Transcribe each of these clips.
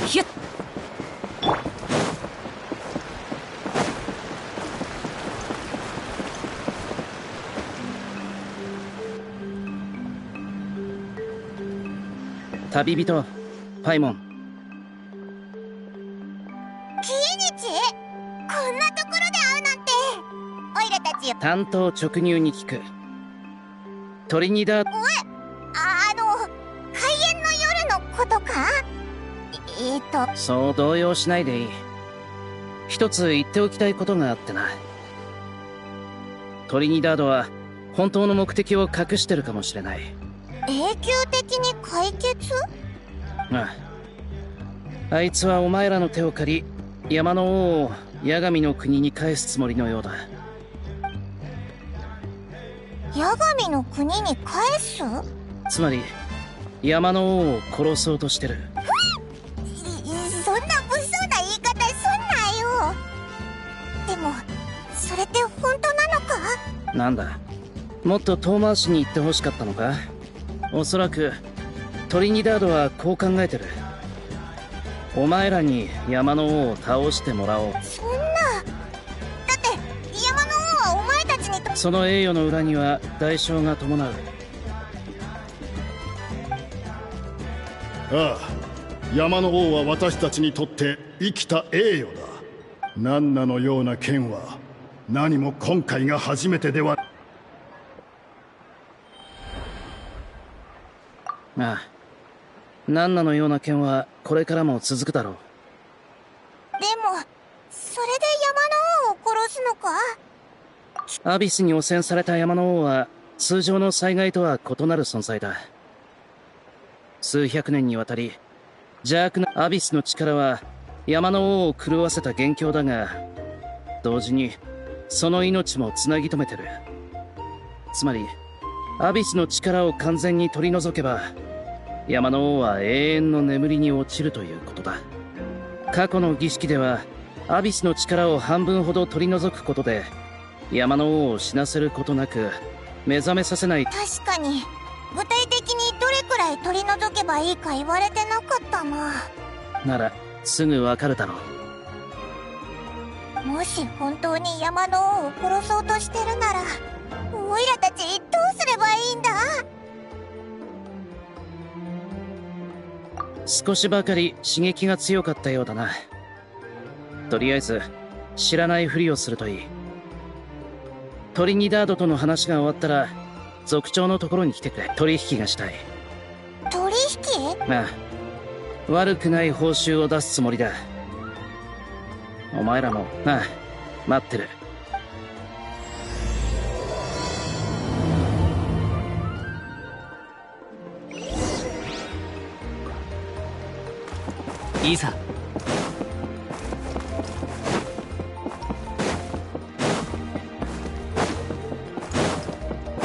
ヒュッ。旅人パイモン。キニチ、こんなところで会うなんて。オイラたちよ。単刀直入に聞く。トリニダード。開演の夜のことか。そう動揺しないでいい。一つ言っておきたいことがあってな。トリニダードは本当の目的を隠してるかもしれない。永久的に解決？ああ。あいつはお前らの手を借り、山の王を八神の国に返すつもりのようだ。八神の国に返す？つまり山の王を殺そうとしてる。そんな物騒な言い方すんなよ。でもそれって本当なのか？なんだ、もっと遠回しに言ってほしかったのか。おそらくトリニダードはこう考えてる。お前らに山の王を倒してもらおう。そんな。だって山の王はお前たちにと。その栄誉の裏には代償が伴う。ああ、山の王は私たちにとって生きた栄誉だ。ナンナのような剣は何も今回が初めてでは。ああ、ナンナのような剣はこれからも続くだろう。でもそれで山の王を殺すのか？アビスに汚染された山の王は通常の災害とは異なる存在だ。数百年にわたり邪悪なアビスの力は山の王を狂わせた元凶だが、同時にその命もつなぎ止めてる。つまりアビスの力を完全に取り除けば山の王は永遠の眠りに落ちるということだ。過去の儀式ではアビスの力を半分ほど取り除くことで山の王を死なせることなく目覚めさせない。確かに具体的にどれくらい取り除けばいいか言われてなかったな。ならすぐわかるだろう。もし本当に山の王を殺そうとしてるならオイラたちどうすればいいんだ？少しばかり刺激が強かったようだな。とりあえず知らないふりをするといい。トリニダードとの話が終わったら族長のところに来てくれ。取引がしたい。取引？ああ、悪くない報酬を出すつもりだ。お前らもああ、待ってる。いざ。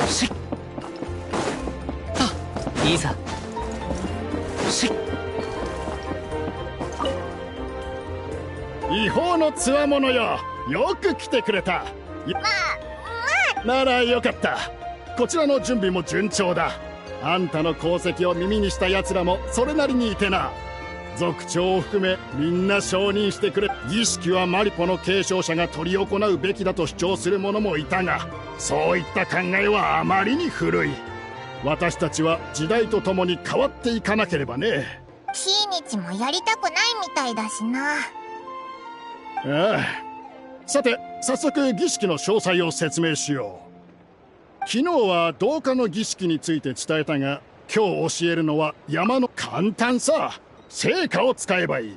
しっ。あ、いざ。しっ。違法のつわものよ、よく来てくれた。ならよかった。こちらの準備も順調だ。あんたの功績を耳にした奴らもそれなりにいてな。族長を含めみんな承認してくれ。儀式はマリポの継承者が執り行うべきだと主張する者もいたが、そういった考えはあまりに古い。私たちは時代とともに変わっていかなければね。キニチもやりたくないみたいだしな。ああ、さて早速儀式の詳細を説明しよう。昨日は同化の儀式について伝えたが、今日教えるのは山の。簡単さ。聖火を使えばいい。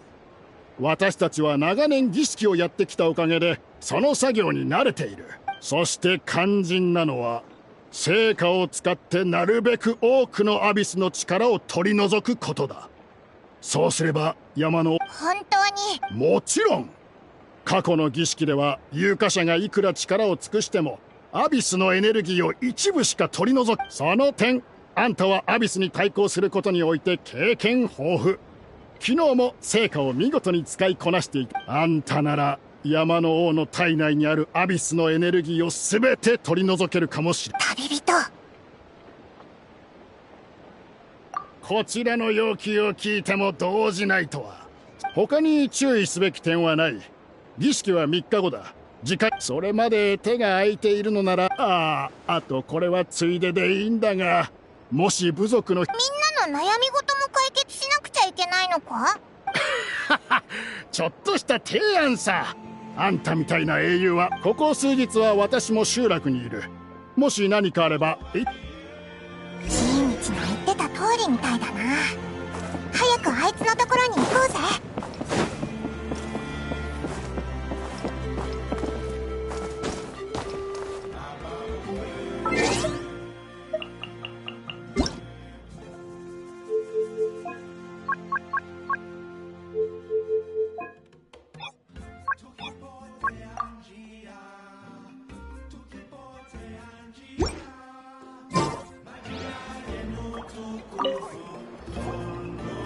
私たちは長年儀式をやってきたおかげでその作業に慣れている。そして肝心なのは聖火を使ってなるべく多くのアビスの力を取り除くことだ。そうすれば山の。本当に？もちろん。過去の儀式では有価者がいくら力を尽くしてもアビスのエネルギーを一部しか取り除く。その点あんたはアビスに対抗することにおいて経験豊富。昨日も聖火を見事に使いこなしていた。あんたなら山の王の体内にあるアビスのエネルギーを全て取り除けるかもしれない。旅人。こちらの要求を聞いても動じないとは。他に注意すべき点はない。儀式は3日後だ。次回、それまで手が空いているのなら、あとこれはついででいいんだが、もし部族のみんなの悩み事も解決しなくちゃいけないのか？ちょっとした提案さ。あんたみたいな英雄はここ数日は私も集落にいる。もし何かあれば新日の言ってた通りみたいだな。早くあいつのところに行こうぜ。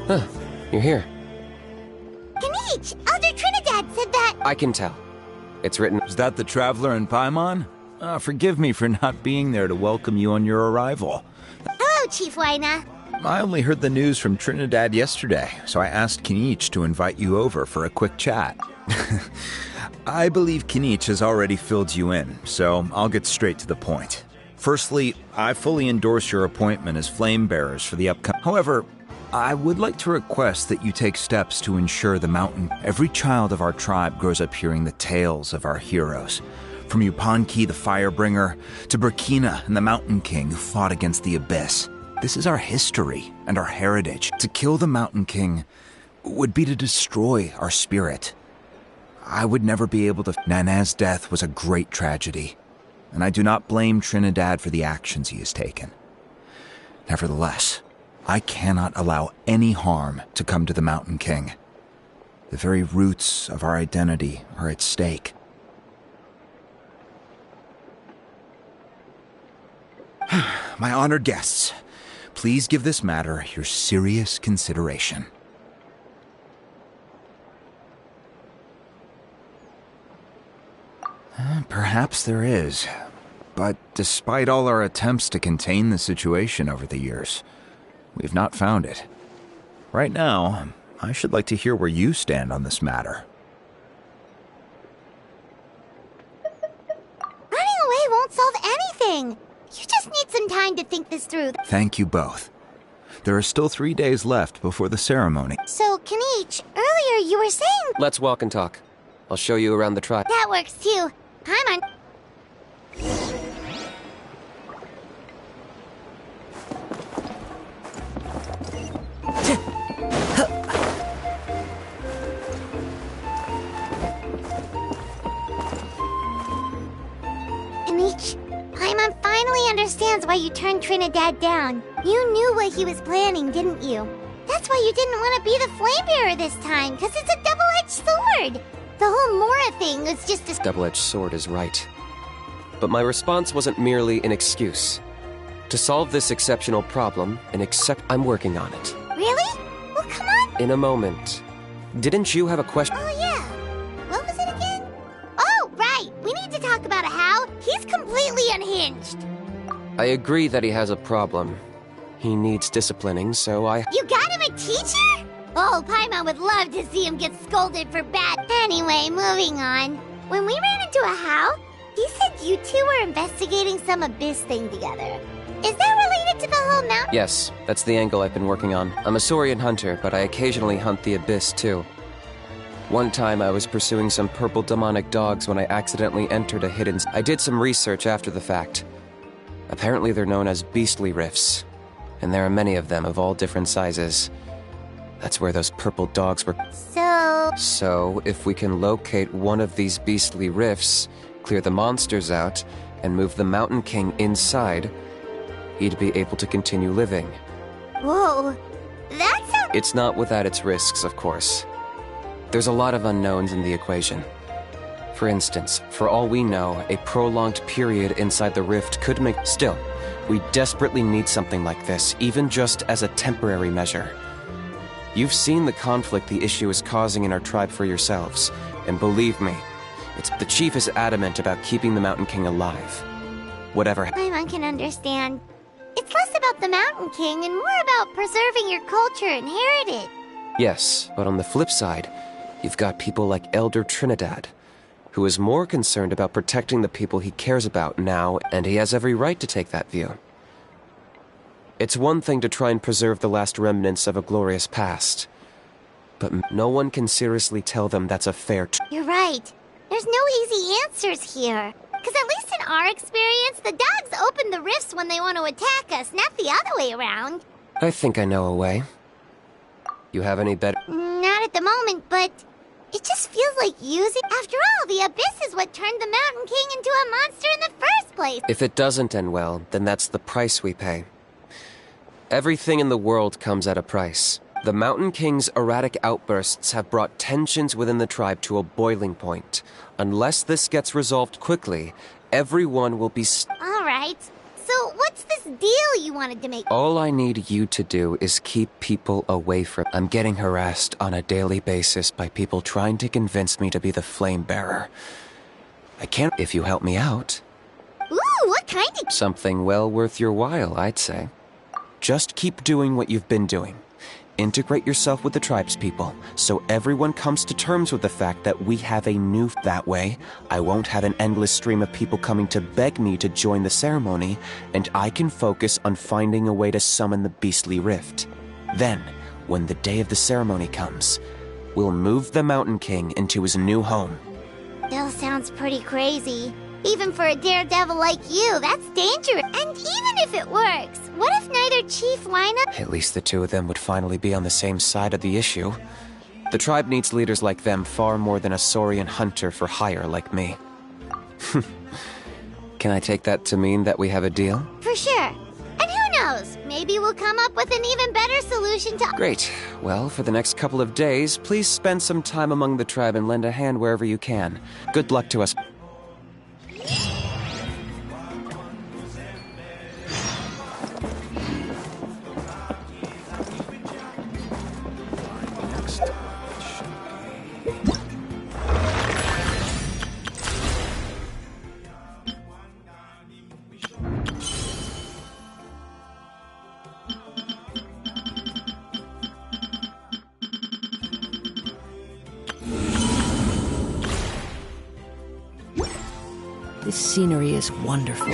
Huh, you're here. Kinich, Elder Trinidad said that. I can tell. It's written. Is that the Traveler in Paimon? Forgive me for not being there to welcome you on your arrival. Hello, Chief Waina. I only heard the news from Trinidad yesterday, so I asked Kinich to invite you over for a quick chat. I believe Kinich has already filled you in, so I'll get straight to the point. Firstly, I fully endorse your appointment as flame bearers for the upcoming. However, I would like to request that you take steps to ensure the mountain. Every child of our tribe grows up hearing the tales of our heroes. From Yupanqui the Firebringer to Burkina and the Mountain King who fought against the Abyss. This is our history and our heritage. To kill the Mountain King would be to destroy our spirit. I would never be able to. Nana's death was a great tragedy, and I do not blame Trinidad for the actions he has taken. Nevertheless, I cannot allow any harm to come to the Mountain King. The very roots of our identity are at stake. My honored guests, please give this matter your serious consideration. Perhaps there is, but despite all our attempts to contain the situation over the years, we've not found it. Right now, I should like to hear where you stand on this matter. Running away won't solve anything. You just need some time to think this through. Thank you both. There are still 3 days left before the ceremony. So, Kinich, earlier you were saying... Let's walk and talk. I'll show you around the tribe. That works too. I'm on... Kinich, Paimon finally understands why you turned Trinidad down. You knew what he was planning, didn't you? That's why you didn't want to be the flame bearer this time, because it's a double-edged sword. The whole Mora thing was just a... Double-edged sword is right. But my response wasn't merely an excuse. To solve this exceptional problem, I'm working on it. Really? Well, come on. In a moment. Didn't you have a question? Oh, yeah. What was it again? Oh, right. We need to talk about how he's completely unhinged. I agree that he has a problem. He needs disciplining, so You got him a teacher? Oh, Paimon would love to see him get scolded for bad... Anyway, moving on. When we ran into a How, he said you two were investigating some Abyss thing together. Is that related to the whole mountain? Yes, that's the angle I've been working on. I'm a Saurian hunter, but I occasionally hunt the Abyss, too. One time I was pursuing some purple demonic dogs when I accidentally entered a hidden... I did some research after the fact. Apparently they're known as beastly rifts, and there are many of them of all different sizes. That's where those purple dogs were... So, if we can locate one of these beastly rifts, clear the monsters out, and move the Mountain King inside, he'd be able to continue living. Whoa, that's a... It's not without its risks, of course. There's a lot of unknowns in the equation. For instance, for all we know, a prolonged period inside the rift could make... Still, we desperately need something like this, even just as a temporary measure. You've seen the conflict the issue is causing in our tribe for yourselves, and believe me, the chief is adamant about keeping the Mountain King alive. Whatever... Paimon can understand. It's less about the Mountain King and more about preserving your culture and heritage. Yes, but on the flip side, you've got people like Elder Trinidad, who is more concerned about protecting the people he cares about now, and he has every right to take that view. It's one thing to try and preserve the last remnants of a glorious past, but no one can seriously tell them that's a fair You're right. There's no easy answers here. Because at least in our experience, the dogs open the rifts when they want to attack us, not the other way around. I think I know a way. You have any better... Not at the moment, but it just feels like using... After all, the Abyss is what turned the Mountain King into a monster in the first place. If it doesn't end well, then that's the price we pay. Everything in the world comes at a price. The Mountain King's erratic outbursts have brought tensions within the tribe to a boiling point. Unless this gets resolved quickly, everyone will be... All right. So what's this deal you wanted to make? All I need you to do is keep people away from... I'm getting harassed on a daily basis by people trying to convince me to be the flame bearer. I can't... If you help me out... Ooh, what kind of... Something well worth your while, I'd say. Just keep doing what you've been doing. Integrate yourself with the tribespeople, so everyone comes to terms with the fact that we have a new... That way, I won't have an endless stream of people coming to beg me to join the ceremony, and I can focus on finding a way to summon the beastly rift. Then, when the day of the ceremony comes, we'll move the Mountain King into his new home. Still sounds pretty crazy. Even for a daredevil like you, that's dangerous. And even if it works, what if neither chief line up? At least the two of them would finally be on the same side of the issue. The tribe needs leaders like them far more than a Saurian hunter for hire like me. Can I take that to mean that we have a deal? For sure. And who knows? Maybe we'll come up with an even better solution to... Great. Well, for the next couple of days, please spend some time among the tribe and lend a hand wherever you can. Good luck to us. This scenery is wonderful.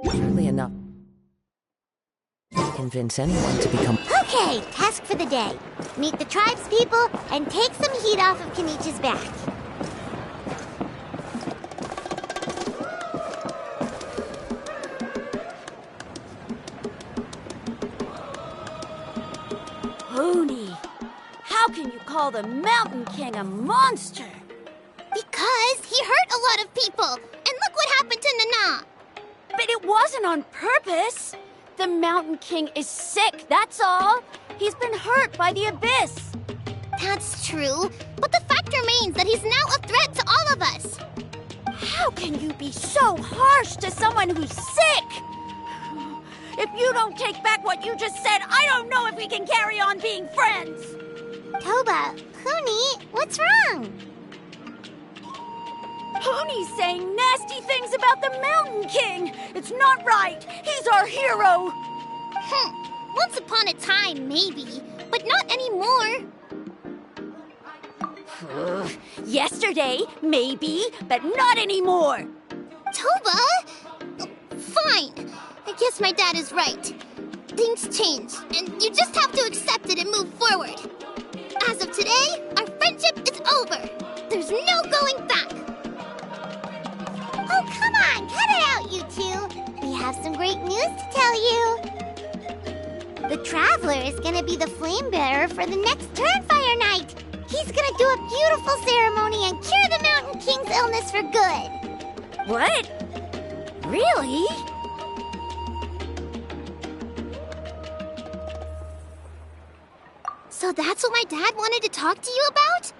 Surely enough to convince anyone to become... Okay, task for the day. Meet the tribespeople and take some heat off of Kinich's back. Pony, how can you call the Mountain King a monster? Because he hurt a lot of people. And look what happened to Nana. But it wasn't on purpose. The Mountain King is sick, that's all. He's been hurt by the Abyss. That's true. But the fact remains that he's now a threat to all of us. How can you be so harsh to someone who's sick? If you don't take back what you just said, I don't know if we can carry on being friends. Toba, Kuni, what's wrong? Pony's saying nasty things about the Mountain King. It's not right. He's our hero. Once upon a time, maybe, but not anymore. Yesterday, maybe, but not anymore. Toba? Fine. I guess my dad is right. Things change, and you just have to accept it and move forward. As of today, our friendship is over. There's no going back. Oh, come on, cut it out, you two. We have some great news to tell you. The Traveler is gonna be the flame bearer for the next Turnfire night. He's gonna do a beautiful ceremony and cure the Mountain King's illness for good. What? Really? So that's what my dad wanted to talk to you about?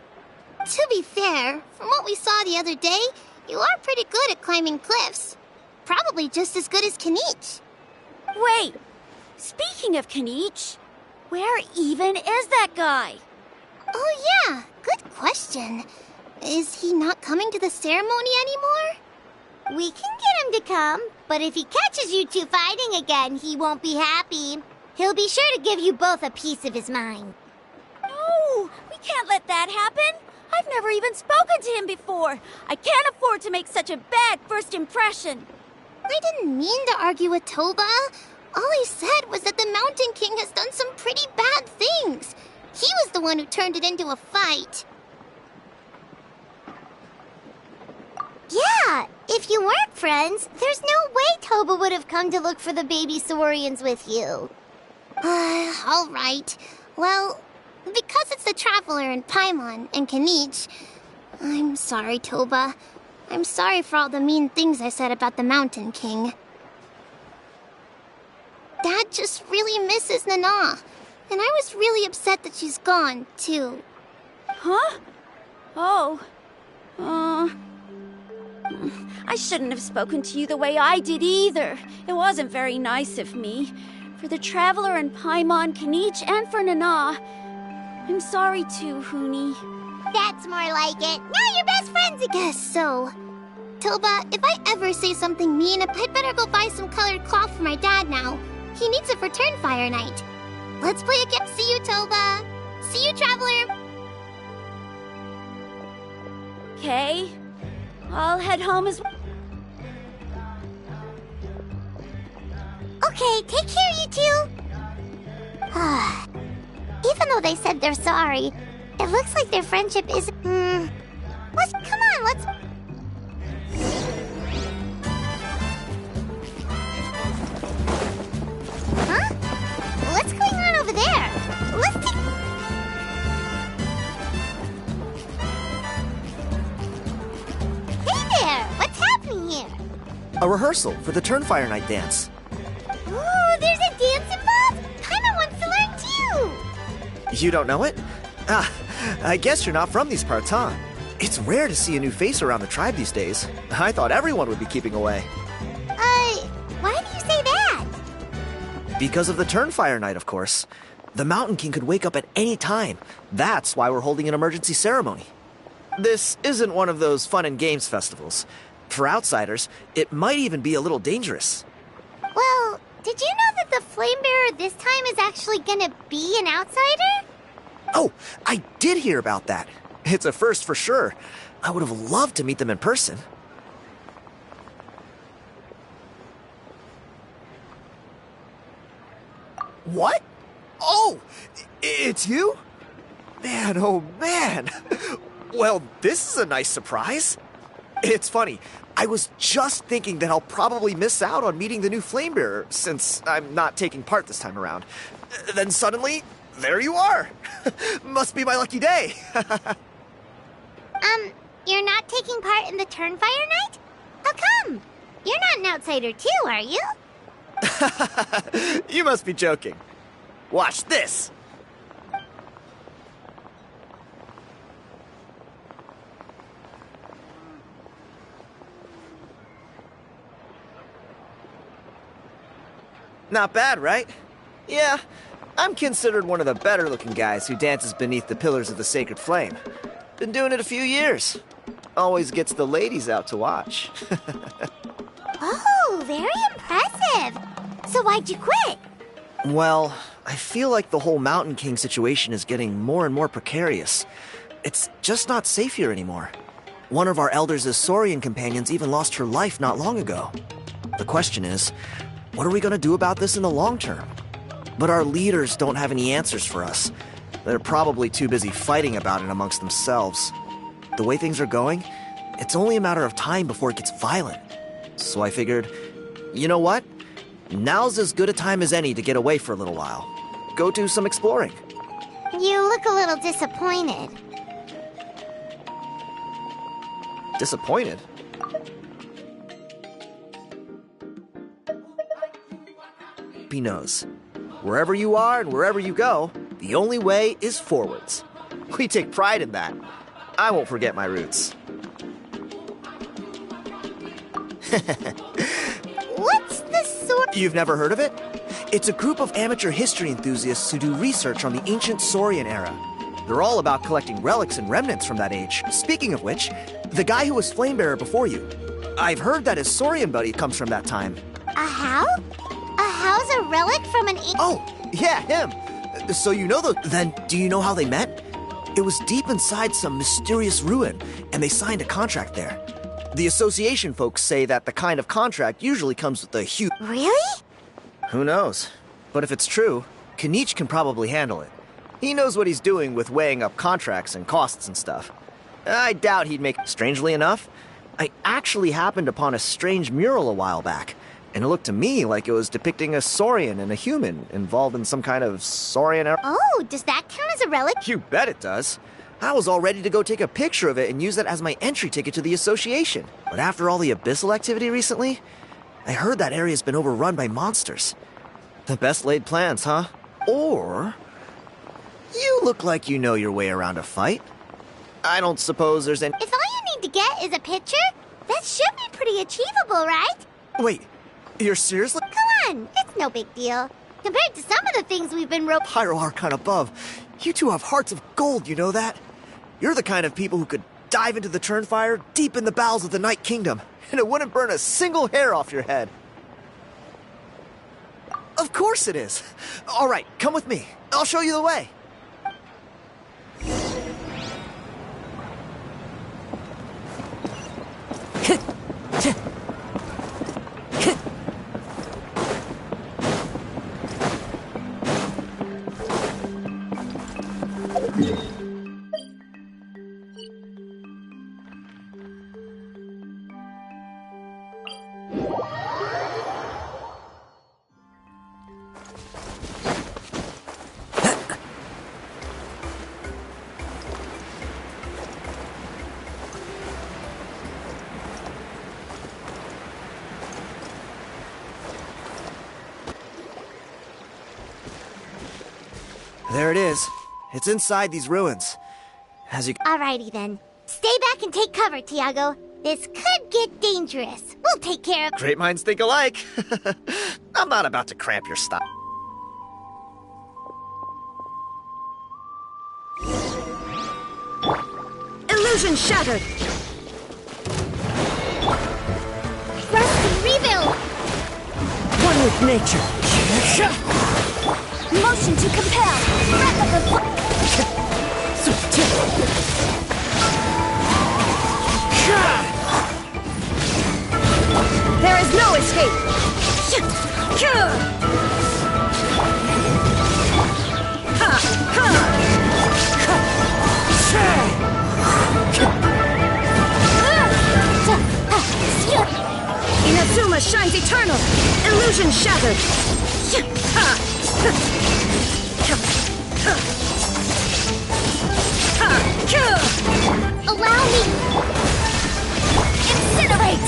To be fair, from what we saw the other day, You are pretty good at climbing cliffs. Probably just as good as Kinich. Wait! Speaking of Kinich, where even is that guy? Oh yeah, good question. Is he not coming to the ceremony anymore? We can get him to come, but if he catches you two fighting again, he won't be happy. He'll be sure to give you both a piece of his mind. No! We can't let that happen! I've never even spoken to him before! I can't afford to make such a bad first impression! I didn't mean to argue with Toba. All I said was that the Mountain King has done some pretty bad things. He was the one who turned it into a fight. Yeah, if you weren't friends, there's no way Toba would have come to look for the baby Saurians with you. All right. Well, because it's the Traveler and Paimon and Kinich, I'm sorry, Toba. I'm sorry for all the mean things I said about the Mountain King. Dad just really misses Nana, and I was really upset that she's gone, too. Huh? Oh. I shouldn't have spoken to you the way I did either. It wasn't very nice of me. For the Traveler and Paimon, Kinich, and for Nana. I'm sorry too, Huni. That's more like it. Now you're best friends again. Guess so. Toba, if I ever say something mean, I'd better go buy some colored cloth for my dad now. He needs it for Turnfire night. Let's play a game. See you, Toba. See you, Traveler. Okay. I'll head home as well. Okay, take care, you two. Even though they said they're sorry, it looks like their friendship is... come on, let's... Huh? What's going on over there? Let's take... Hey there! What's happening here? A rehearsal for the Turnfire Night dance. Ooh, there's a dance involved? Kinda wants to learn too! You don't know it? I guess you're not from these parts, huh? It's rare to see a new face around the tribe these days. I thought everyone would be keeping away. Why do you say that? Because of the Turnfire Night, of course. The Mountain King could wake up at any time. That's why we're holding an emergency ceremony. This isn't one of those fun and games festivals. For outsiders, it might even be a little dangerous. Well, did you know that the Flame Bearer this time is actually gonna be an outsider? Oh, I did hear about that. It's a first for sure. I would have loved to meet them in person. What? Oh, it's you? Man, oh man. Well, this is a nice surprise. It's funny, I was just thinking that I'll probably miss out on meeting the new Flamebearer, since I'm not taking part this time around. Then suddenly, there you are. Must be my lucky day. You're not taking part in the Turnfire night? How come? You're not an outsider too, are you? You must be joking. Watch this. Not bad, right? Yeah, I'm considered one of the better-looking guys who dances beneath the pillars of the sacred flame. Been doing it a few years. Always gets the ladies out to watch. Oh, very impressive. So why'd you quit? Well, I feel like the whole Mountain King situation is getting more and more precarious. It's just not safe here anymore. One of our elders' Saurian companions even lost her life not long ago. The question is, what are we going to do about this in the long term? But our leaders don't have any answers for us. They're probably too busy fighting about it amongst themselves. The way things are going, it's only a matter of time before it gets violent. So I figured, you know what? Now's as good a time as any to get away for a little while. Go do some exploring. You look a little disappointed. Disappointed? He knows. Wherever you are and wherever you go, the only way is forwards. We take pride in that. I won't forget my roots. What's the sort? You've never heard of it? It's a group of amateur history enthusiasts who do research on the ancient Saurian era. They're all about collecting relics and remnants from that age. Speaking of which, the guy who was Flamebearer before you, I've heard that his Saurian buddy comes from that time. A how? A how's a relic from an ancient... Oh, yeah, him. So you know the... Then, do you know how they met? It was deep inside some mysterious ruin, and they signed a contract there. The association folks say that the kind of contract usually comes with a huge... Really? Who knows? But if it's true, Kinich can probably handle it. He knows what he's doing with weighing up contracts and costs and stuff. I doubt he'd make... Strangely enough, I actually happened upon a strange mural a while back, and it looked to me like it was depicting a Saurian and a human involved in some kind of Saurian era. Oh, does that count as a relic? You bet it does. I was all ready to go take a picture of it and use that as my entry ticket to the association. But after all the abyssal activity recently, I heard that area's been overrun by monsters. The best laid plans, huh? Or... you look like you know your way around a fight. I don't suppose there's any... If all you need to get is a picture, that should be pretty achievable, right? Wait, you're seriously... Come on, it's no big deal. Compared to some of the things we've been Pyro Archon above. You two have hearts of gold, you know that? You're the kind of people who could dive into the Turnfire deep in the bowels of the Night Kingdom, and it wouldn't burn a single hair off your head. Of course it is. All right, come with me. I'll show you the way. There it is. It's inside these ruins. As you... Alrighty then. Stay back and take cover, Tiago. This could get dangerous. We'll take care of... Great minds think alike. I'm not about to cramp your style. Illusion shattered! Rest and rebuild! One with nature. Motion to compel! Breath of the... There is no escape! Inazuma shines eternal! Illusion shattered! Allow me! Incinerate!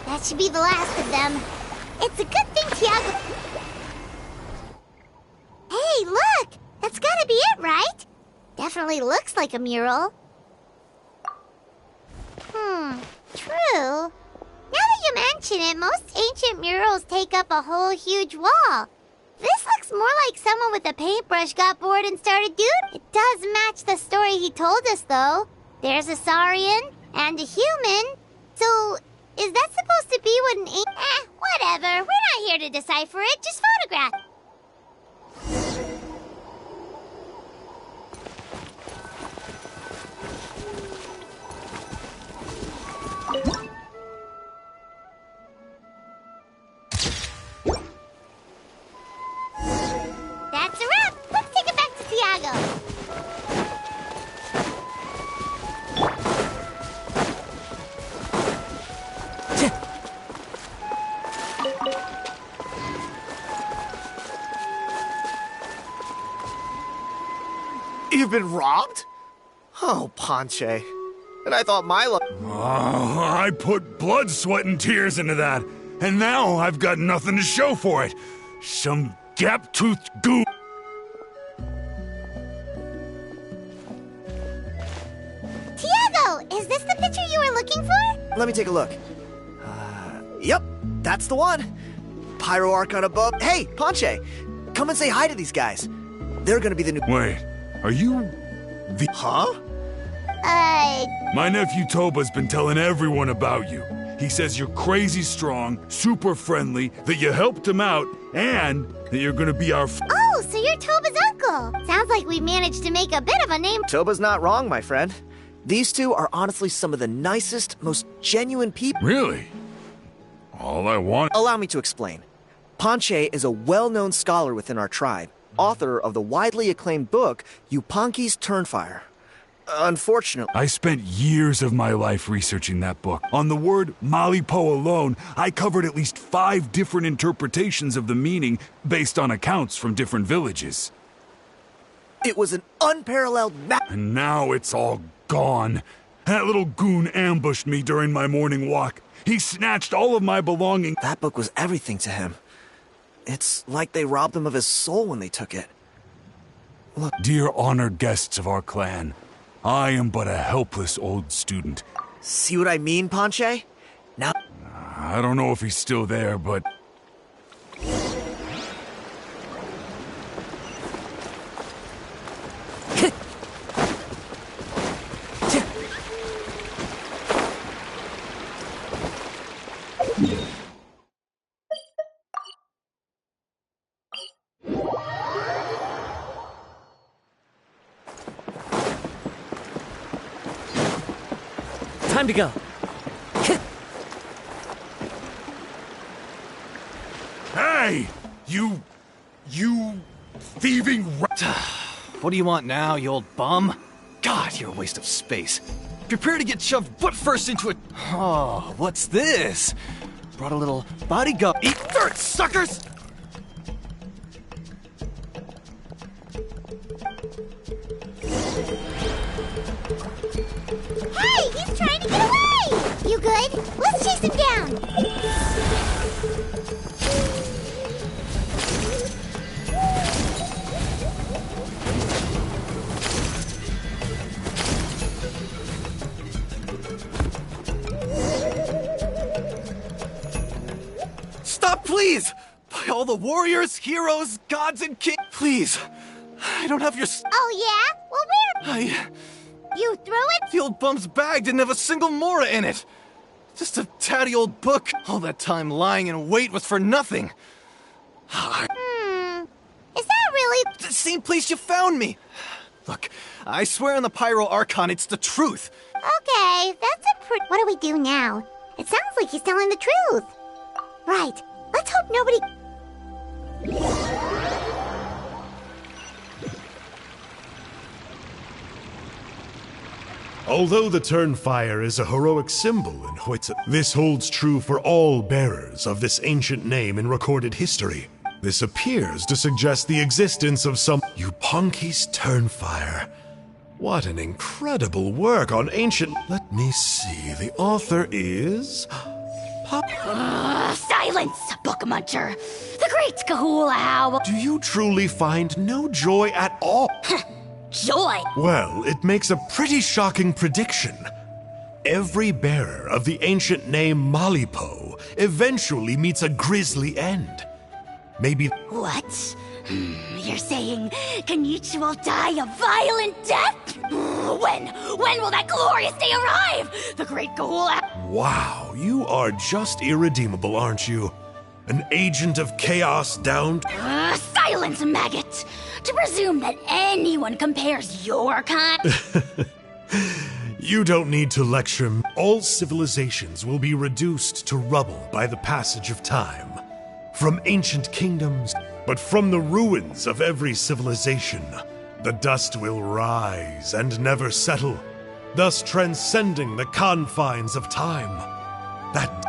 That should be the last of them. It's a good thing Tiago... Hey, look! That's gotta be it, right? Definitely looks like a mural. True. Now that you mention it, most ancient murals take up a whole huge wall. This looks more like someone with a paintbrush got bored and started doodling. It does match the story he told us, though. There's a Saurian and a human. So, is that supposed to be what an whatever. We're not here to decipher it. Just photograph. That's a wrap. Let's take it back to Tiago. You've been robbed? Oh, Ponche. And I thought Milo... Oh, I put blood, sweat, and tears into that, and now I've got nothing to show for it. Some gap-toothed goon. the picture you were looking for? Let me take a look. Yep, that's the one. Pyro Archon above. Hey, Ponche, come and say hi to these guys. They're gonna be the new. Wait, are you the. Huh? My nephew Toba's been telling everyone about you. He says you're crazy strong, super friendly, that you helped him out, and that you're gonna be our. Oh, so you're Toba's uncle. Sounds like we managed to make a bit of a name. Toba's not wrong, my friend. These two are honestly some of the nicest, most genuine people. Really? All I want. Allow me to explain. Ponche is a well-known scholar within our tribe, author of the widely acclaimed book, Yupanqui's Turnfire. Unfortunately, I spent years of my life researching that book. On the word Malipo alone, I covered at least 5 different interpretations of the meaning based on accounts from different villages. it was an unparalleled And now it's all gone. That little goon ambushed me during my morning walk. He snatched all of my belongings. That book was everything to him. It's like they robbed him of his soul when they took it. Look. Dear honored guests of our clan, I am but a helpless old student. See what I mean, Ponche? Now... I don't know if he's still there, but... Time to go. Hey! You thieving What do you want now, you old bum? God, you're a waste of space. Prepare to get shoved butt first into a... Oh, what's this? Brought a little bodyguard. Eat dirt, suckers! Hey, he's trying to get away! You good? Let's chase him down! Stop, please! By all the warriors, heroes, gods, and kings, please! I don't have your... Oh, yeah? Well, where... You threw it? The old bum's bag didn't have a single mora in it! Just a tatty old book. All that time lying in wait was for nothing. Is that really... The same place you found me! Look, I swear on the Pyro Archon, it's the truth! Okay, that's a What do we do now? It sounds like he's telling the truth. Right. Let's hope nobody... Although the Turnfire is a heroic symbol in Huitza, this holds true for all bearers of this ancient name in recorded history. This appears to suggest the existence of some Yupanqui's Turnfire. What an incredible work on ancient... Let me see, the author is... Silence, book muncher! The great Kahula How... Do you truly find no joy at all? Joy! Well, it makes a pretty shocking prediction. Every bearer of the ancient name Malipo eventually meets a grisly end. Maybe... What? You're saying Kinich will die a violent death? When will that glorious day arrive? The great Kahula... Wow, you are just irredeemable, aren't you? An agent of chaos down... Silence, maggot! To presume that anyone compares your kind... You don't need to lecture me. All civilizations will be reduced to rubble by the passage of time. From ancient kingdoms, but from the ruins of every civilization, the dust will rise and never settle, thus transcending the confines of time.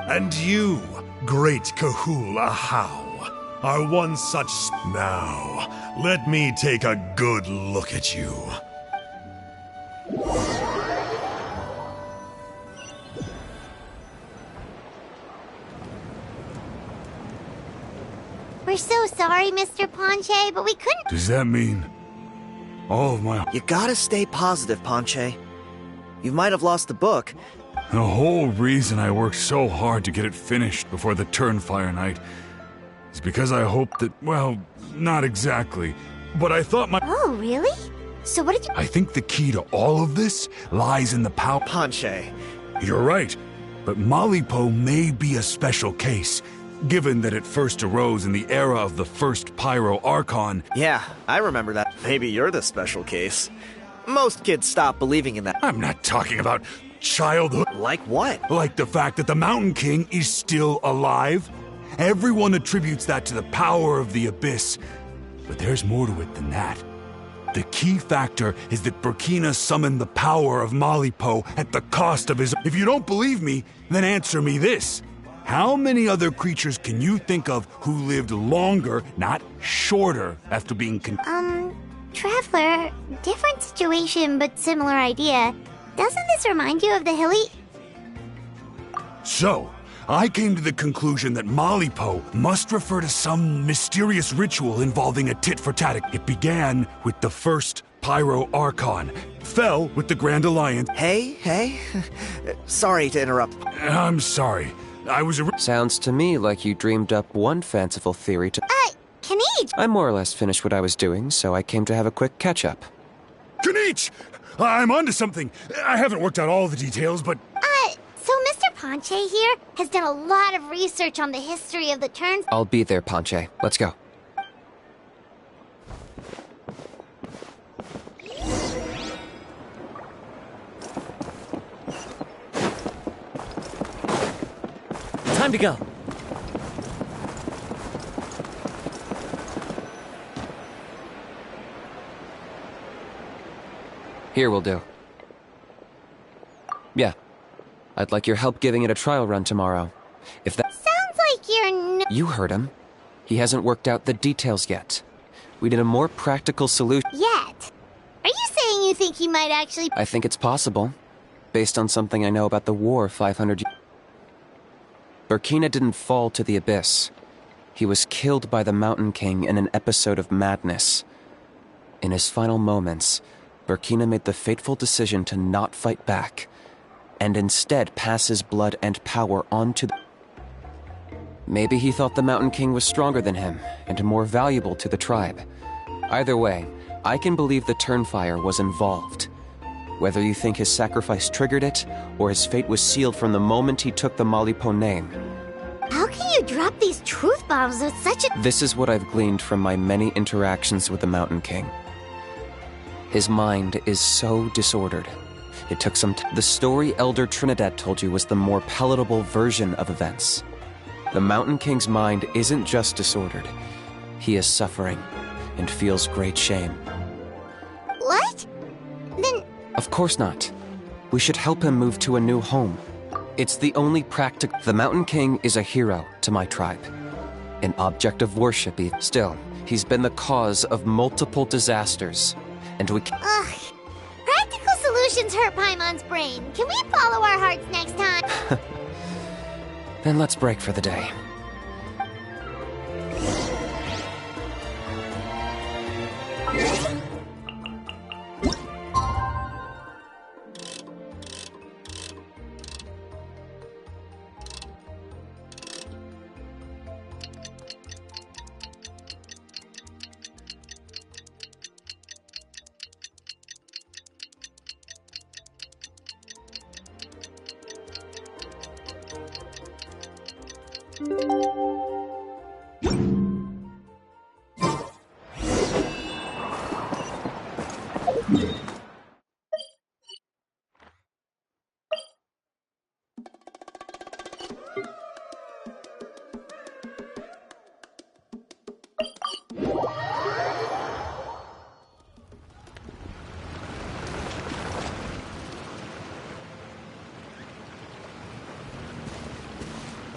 And you, great Kahula How, are one such... Now, let me take a good look at you. We're so sorry, Mr. Ponche, but we couldn't... Does that mean all of my... You gotta stay positive, Ponche. You might have lost the book. The whole reason I worked so hard to get it finished before the Turnfire night is because I hoped that, well, not exactly, but I thought my— Oh, really? So what did you— I think the key to all of this lies in the power— Ponche. You're right, but Malipo may be a special case, given that it first arose in the era of the first Pyro Archon. Yeah, I remember that. Maybe you're the special case. Most kids stop believing in that. I'm not talking about childhood. Like what? Like the fact that the Mountain King is still alive. Everyone attributes that to the power of the Abyss, but there's more to it than that. The key factor is that Burkina summoned the power of Malipo at the cost of his— If you don't believe me, then answer me this. How many other creatures can you think of who lived longer, not shorter, after being Traveler, different situation but similar idea. Doesn't this remind you of the hilly— So, I came to the conclusion that Malipo must refer to some mysterious ritual involving a tit-for-tat. It began with the first Pyro Archon, fell with the Grand Alliance— Hey. Sorry to interrupt. I'm sorry. I was Sounds to me like you dreamed up one fanciful theory to— Kinich! I more or less finished what I was doing, so I came to have a quick catch-up. Kinich! I'm onto something. I haven't worked out all the details, but— So Mr. Ponche here has done a lot of research on the history of the Turnfire. I'll be there, Ponche. Let's go. Time to go. Here will do. Yeah. I'd like your help giving it a trial run tomorrow. If that— Sounds like you're You heard him. He hasn't worked out the details yet. We need a more practical solution. Yet. Are you saying you think he might actually— I think it's possible, based on something I know about the war 500 years. Burkina didn't fall to the Abyss. He was killed by the Mountain King in an episode of madness. In his final moments, Burkina made the fateful decision to not fight back, and instead pass his blood and power on to the— Maybe he thought the Mountain King was stronger than him, and more valuable to the tribe. Either way, I can believe the Turnfire was involved. Whether you think his sacrifice triggered it, or his fate was sealed from the moment he took the Malipo name. How can you drop these truth bombs with such a— This is what I've gleaned from my many interactions with the Mountain King. His mind is so disordered. It took some time. The story Elder Trinidad told you was the more palatable version of events. The Mountain King's mind isn't just disordered. He is suffering and feels great shame. What? Then— Of course not. We should help him move to a new home. It's the only practical— The Mountain King is a hero to my tribe. An object of worship. Still, he's been the cause of multiple disasters. And we— Ugh. Practical solutions hurt Paimon's brain. Can we follow our hearts next time? Then let's break for the day.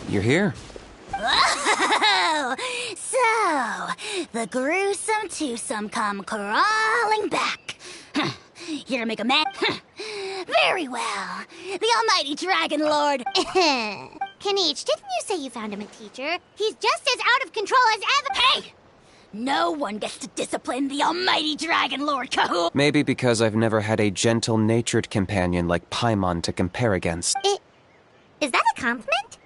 You're here. Oh, so the gruesome twosome come crawling back. You're gonna make a man? Very well. The almighty Dragon Lord. Kinich, didn't you say you found him a teacher? He's just as out of control as ever— Hey! No one gets to discipline the almighty Dragon Lord Kahul. Maybe because I've never had a gentle-natured companion like Paimon to compare against. Is that a compliment?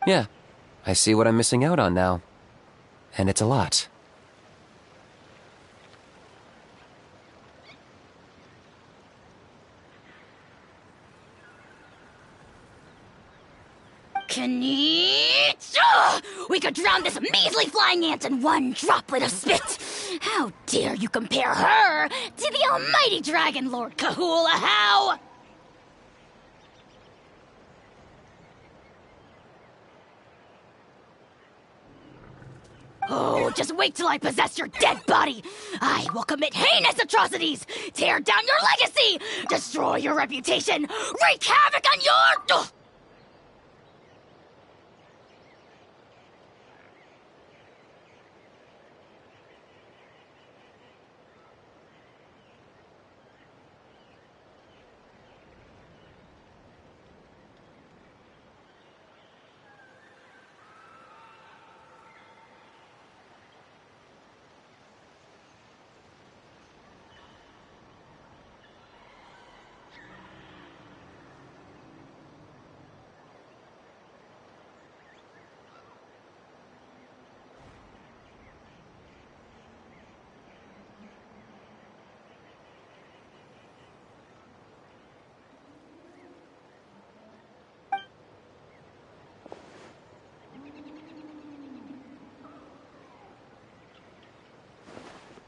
Yeah, I see what I'm missing out on now. And it's a lot. Kinich! Ugh! We could drown this measly flying ant in one droplet of spit! How dare you compare her to the almighty Dragon Lord Kahula? How? Oh, just wait till I possess your dead body! I will commit heinous atrocities! Tear down your legacy! Destroy your reputation! Wreak havoc on your...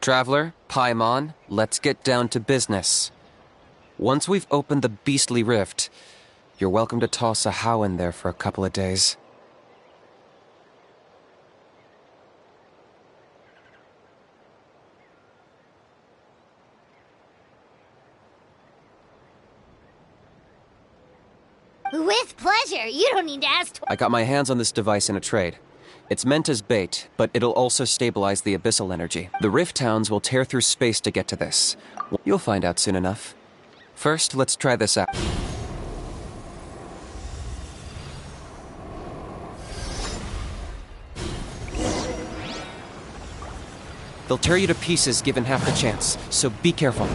Traveler, Paimon, let's get down to business. Once we've opened the beastly rift, you're welcome to toss a how in there for a couple of days. With pleasure. You don't need to ask I got my hands on this device in a trade. It's meant as bait, but it'll also stabilize the abyssal energy. The Rift Hounds will tear through space to get to this. You'll find out soon enough. First, let's try this out. They'll tear you to pieces given half the chance, so be careful.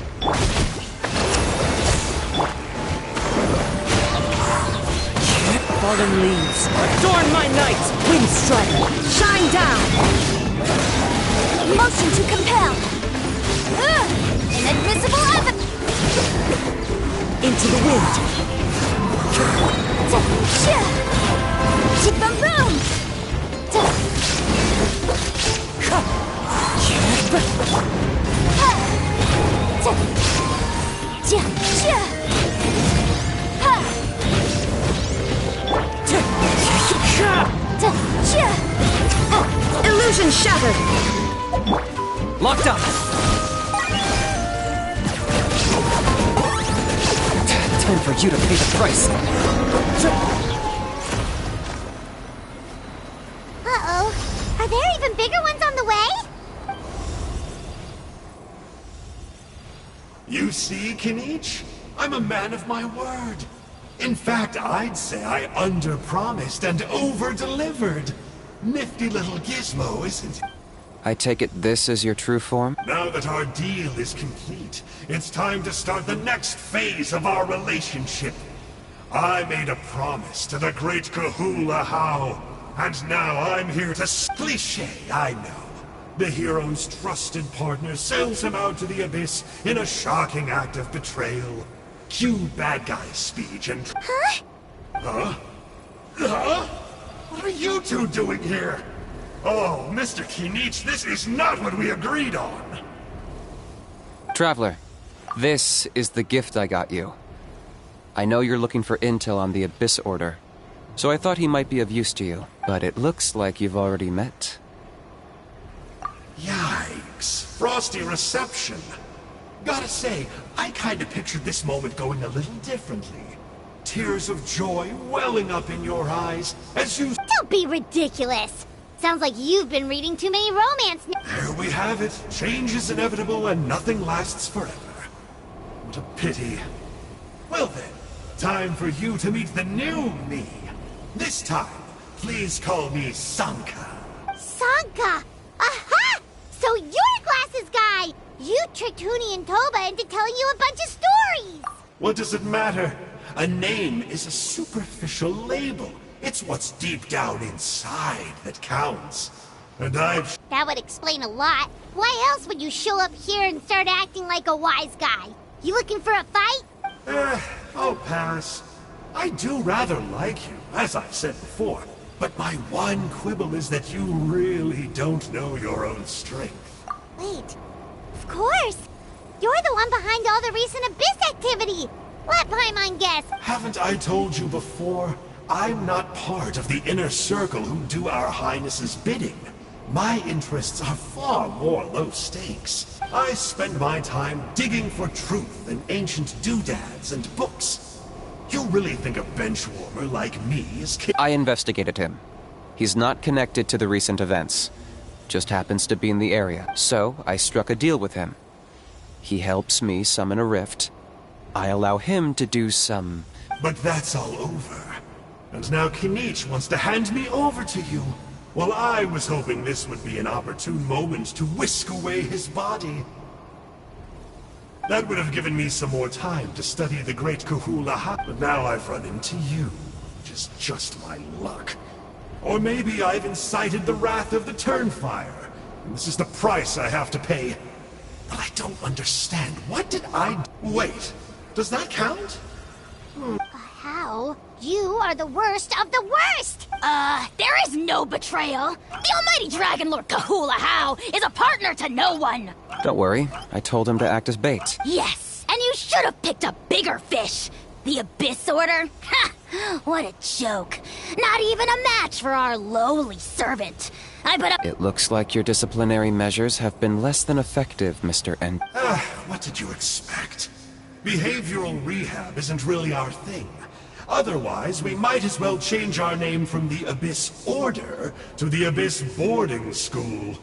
fallen leaves. Adorn my night! Wind strike! Shine down! Motion to compel! Inadmissible evidence! Into the wind! Chip-a-boom! Illusion shattered! Locked up! Time for you to pay the price. Uh-oh. Are there even bigger ones on the way? You see, Kinich? I'm a man of my word. In fact, I'd say I under-promised and over-delivered. Nifty little gizmo, isn't it? I take it this is your true form? Now that our deal is complete, it's time to start the next phase of our relationship. I made a promise to the great Kahula How, and now I'm here to... Cliché, I know. The hero's trusted partner sells him out to the abyss in a shocking act of betrayal. Cue bad guy speech and... Huh? Huh? Huh? What are you two doing here? Oh, Mr. Kinich, this is not what we agreed on! Traveler, this is the gift I got you. I know you're looking for intel on the Abyss Order, so I thought he might be of use to you, but it looks like you've already met. Yikes. Frosty reception. Gotta say, I kinda pictured this moment going a little differently. Tears of joy welling up in your eyes as you... Don't be ridiculous! Sounds like you've been reading too many romance There we have it. Change is inevitable and nothing lasts forever. What a pity. Well then, time for you to meet the new me. This time, please call me Sanka. Sanka! Aha! So you're a glasses guy! You tricked Huni and Toba into telling you a bunch of stories! What does it matter? A name is a superficial label. It's what's deep down inside that counts. And I've... That would explain a lot. Why else would you show up here and start acting like a wise guy? You looking for a fight? I'll pass. I do rather like you, as I've said before. But my one quibble is that you really don't know your own strength. Wait. Of course! You're the one behind all the recent Abyss activity! Let Paimon guess! Haven't I told you before? I'm not part of the inner circle who do our highnesses' bidding. My interests are far more low stakes. I spend my time digging for truth in ancient doodads and books. You really think a benchwarmer like me is I investigated him. He's not connected to the recent events. Just happens to be in the area, so I struck a deal with him. He helps me summon a rift. I allow him to do some... But that's all over. And now Kinich wants to hand me over to you. Well, I was hoping this would be an opportune moment to whisk away his body. That would have given me some more time to study the great Kahula Ha, but now I've run into you, which is just my luck. Or maybe I've incited the wrath of the Turnfire, and this is the price I have to pay. But I don't understand. What did I do? Wait, does that count? How? You are the worst of the worst! There is no betrayal. The almighty Dragon Lord Kahula How is a partner to no one. Don't worry, I told him to act as bait. Yes, and you should have picked a bigger fish. The Abyss Order? Ha! What a joke. Not even a match for our lowly servant. I put up... It looks like your disciplinary measures have been less than effective, Mr. N. What did you expect? Behavioral rehab isn't really our thing. Otherwise, we might as well change our name from the Abyss Order to the Abyss Boarding School.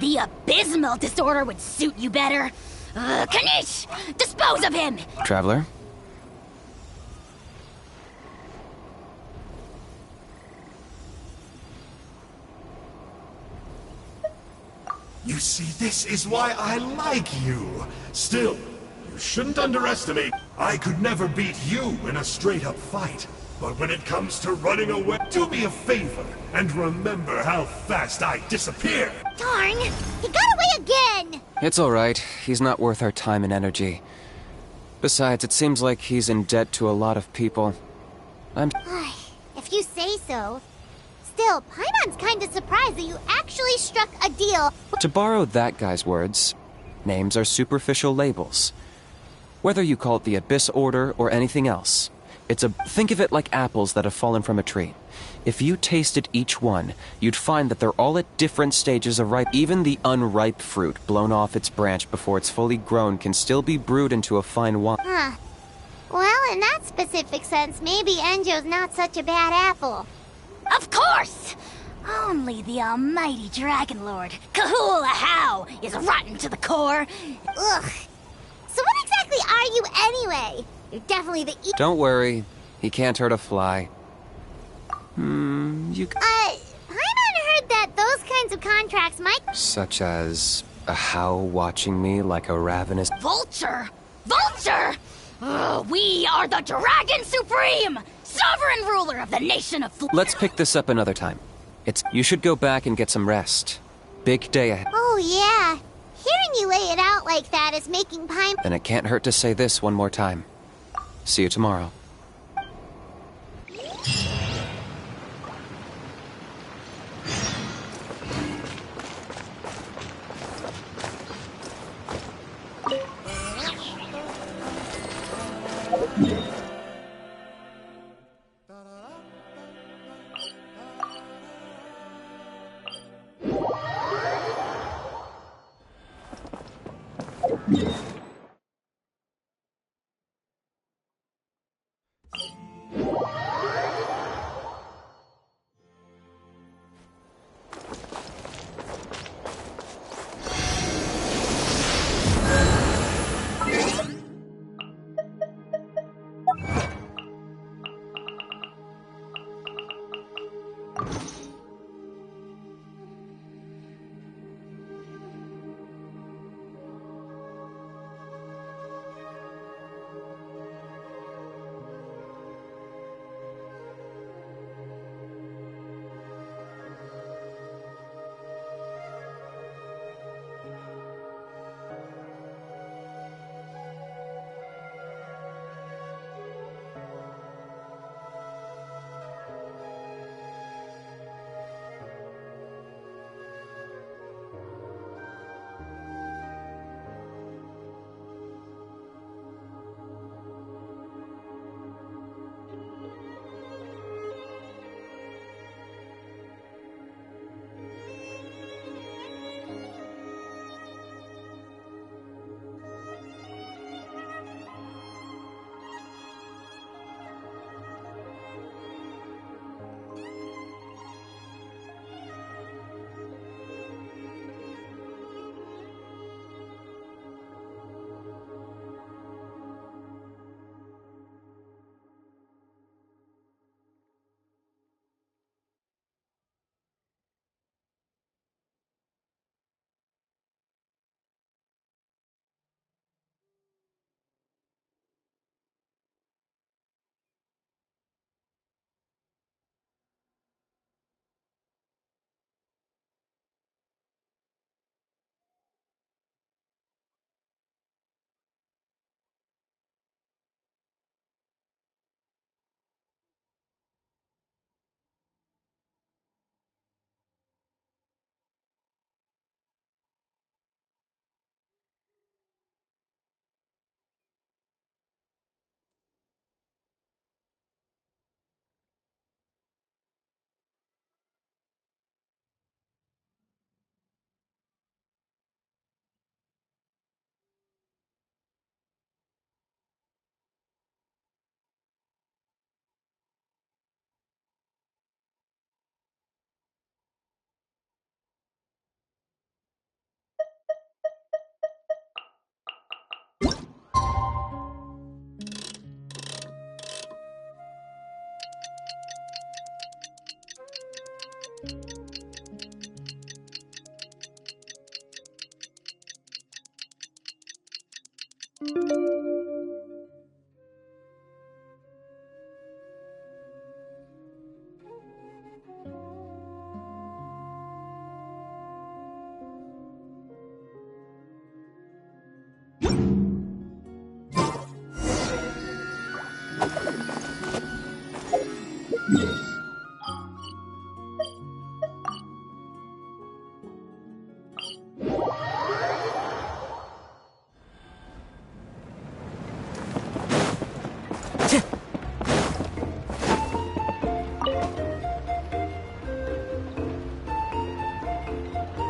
The abysmal disorder would suit you better. Kinich! Dispose of him! Traveler? You see, this is why I like you. Still, you shouldn't underestimate. I could never beat you in a straight-up fight. But when it comes to running away, do me a favor and remember how fast I disappear! Darn! He got away again! It's alright. He's not worth our time and energy. Besides, it seems like he's in debt to a lot of people. If you say so. Still, Paimon's kinda surprised that you actually struck a deal. To borrow that guy's words, names are superficial labels. Whether you call it the Abyss Order or anything else, think of it like apples that have fallen from a tree. If you tasted each one, you'd find that they're all at different stages of ripe. Even the unripe fruit blown off its branch before it's fully grown can still be brewed into a fine wine. Huh. Well, in that specific sense, maybe Enjo's not such a bad apple. Of course! Only the almighty Dragon Lord, Kahul Ahau, is rotten to the core. Ugh. So what exactly are you anyway? You're definitely the Don't worry. He can't hurt a fly. You... Paimon heard that those kinds of contracts might... Such as a How watching me like a ravenous... Vulture! Vulture! We are the Dragon Supreme! Sovereign ruler of the nation of... Let's pick this up another time. You should go back and get some rest. Big day ahead. Oh, yeah. Hearing you lay it out like that is making Paimon... Then it can't hurt to say this one more time. See you tomorrow.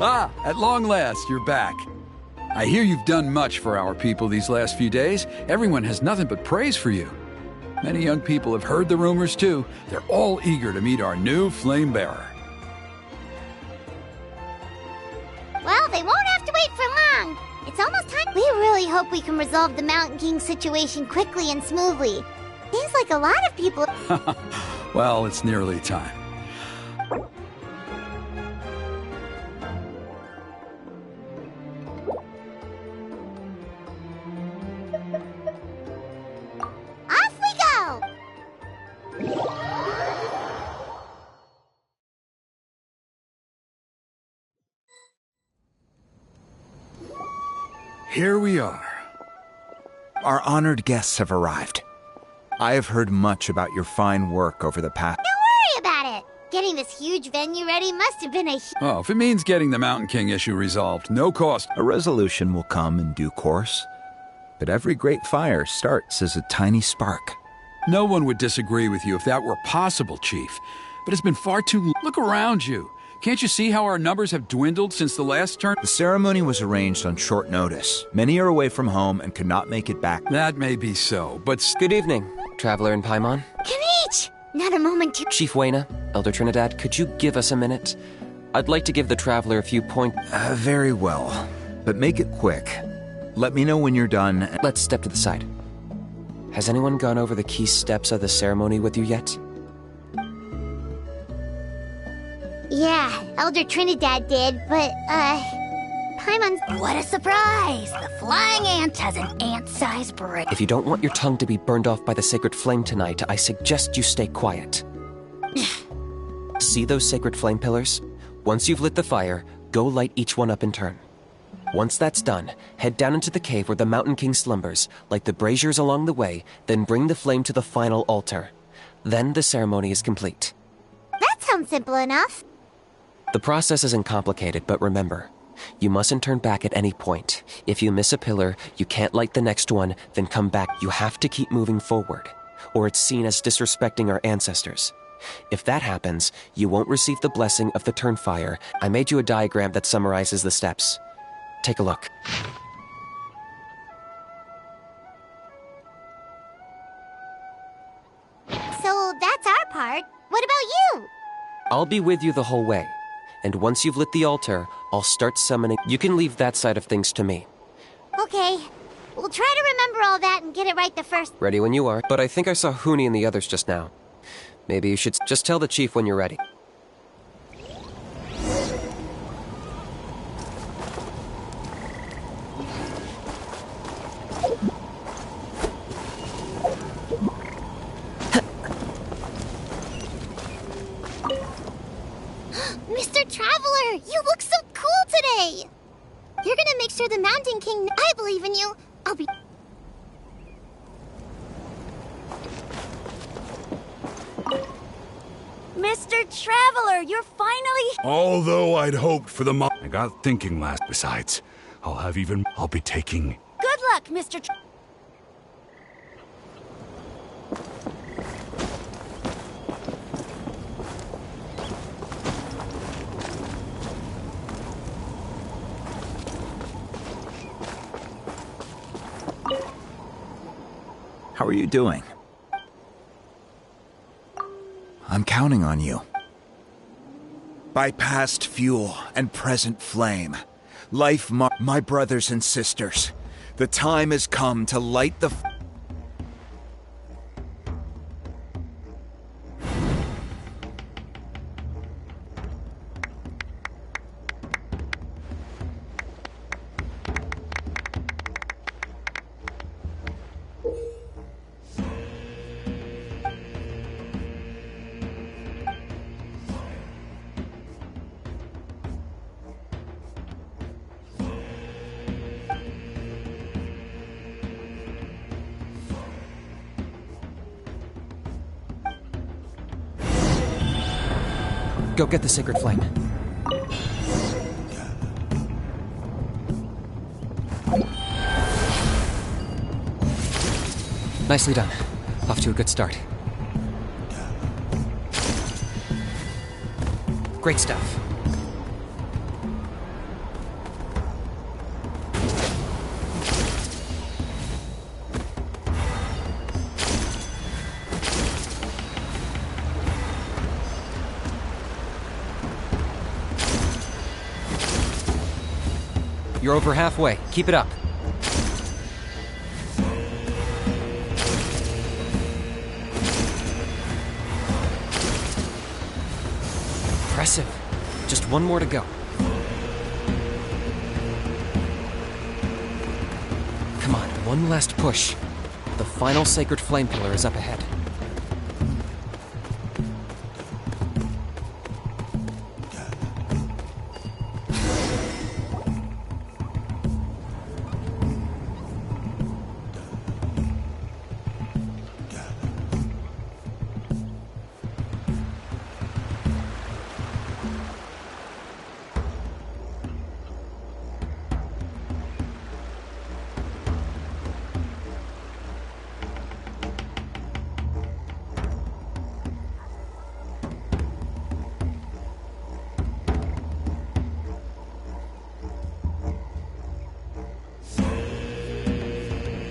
Ah, at long last, you're back. I hear you've done much for our people these last few days. Everyone has nothing but praise for you. Many young people have heard the rumors too. They're all eager to meet our new flame bearer. Well, they won't have to wait for long. It's almost time. We really hope we can resolve the Mountain King situation quickly and smoothly. Seems like a lot of people... Well, it's nearly time. Off we go! Here we are. Our honored guests have arrived. I have heard much about your fine work over the past... Don't worry about it! Getting this huge venue ready must have been a... Oh, if it means getting the Mountain King issue resolved, no cost. A resolution will come in due course. But every great fire starts as a tiny spark. No one would disagree with you if that were possible, Chief. But it's been far too... Look around you. Can't you see how our numbers have dwindled since the last turn? The ceremony was arranged on short notice. Many are away from home and could not make it back. That may be so, but... Good evening, Traveler in Paimon. Kinich! Not a moment to... Chief Wayna, Elder Trinidad, could you give us a minute? I'd like to give the Traveler a few points. Very well. But make it quick. Let me know when you're done. Let's step to the side. Has anyone gone over the key steps of the ceremony with you yet? Yeah, Elder Trinidad did, but, Paimon's... What a surprise! The flying ant has an ant-sized brain. If you don't want your tongue to be burned off by the sacred flame tonight, I suggest you stay quiet. See those sacred flame pillars? Once you've lit the fire, go light each one up in turn. Once that's done, head down into the cave where the Mountain King slumbers, light the braziers along the way, then bring the flame to the final altar. Then the ceremony is complete. That sounds simple enough. The process isn't complicated, but remember, you mustn't turn back at any point. If you miss a pillar, you can't light the next one, then come back. You have to keep moving forward, or it's seen as disrespecting our ancestors. If that happens, you won't receive the blessing of the Turnfire. I made you a diagram that summarizes the steps. Take a look. So that's our part. What about you? I'll be with you the whole way. And once you've lit the altar, I'll start summoning. You can leave that side of things to me. Okay. We'll try to remember all that and get it right the first... Ready when you are. But I think I saw Huni and the others just now. Maybe you should just tell the chief when you're ready. Mr. Traveler, you look so cool today! You're gonna make sure the Mountain King... I believe in you. I'll be... Mr. Traveler, you're finally... Although I'd hoped for the I got thinking last. Besides, I'll be taking... Good luck, Mr. How are you doing? I'm counting on you. By past fuel and present flame, my brothers and sisters, the time has come to light the... Go get the sacred flame. Nicely done. Off to a good start. Great stuff. You're over halfway. Keep it up. Impressive. Just one more to go. Come on, one last push. The final sacred flame pillar is up ahead.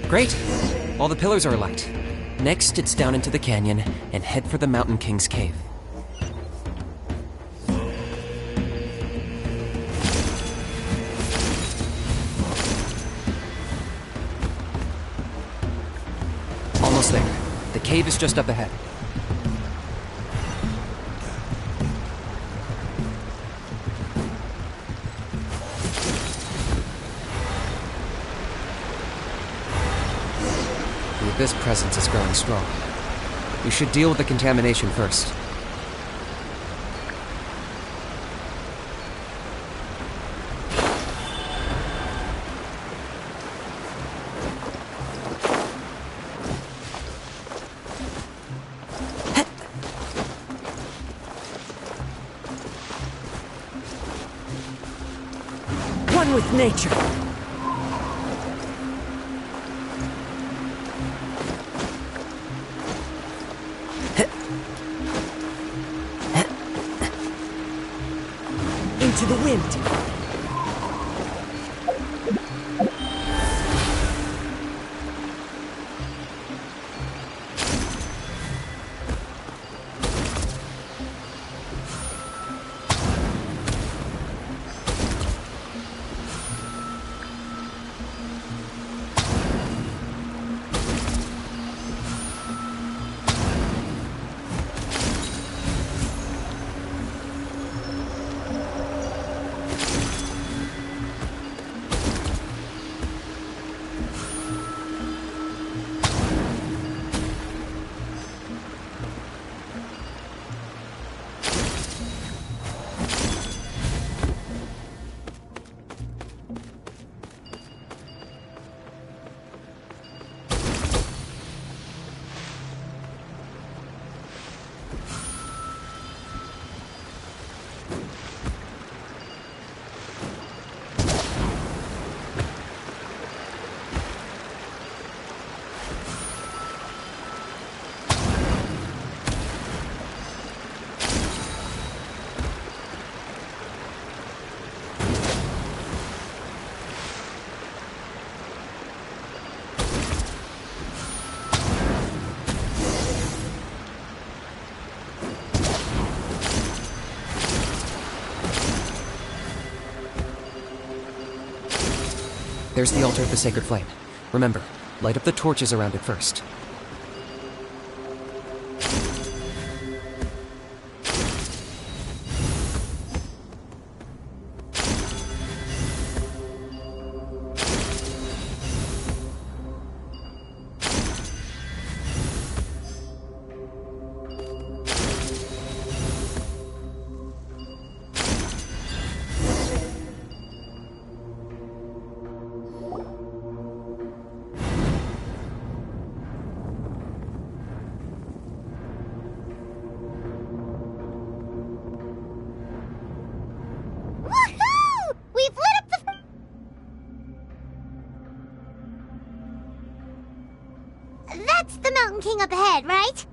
Great! All the pillars are alight. Next, it's down into the canyon and head for the Mountain King's cave. Almost there. The cave is just up ahead. This presence is growing strong. We should deal with the contamination first. One with nature. To the wind. There's the altar of the sacred flame. Remember, light up the torches around it first. Mountain King up ahead, right?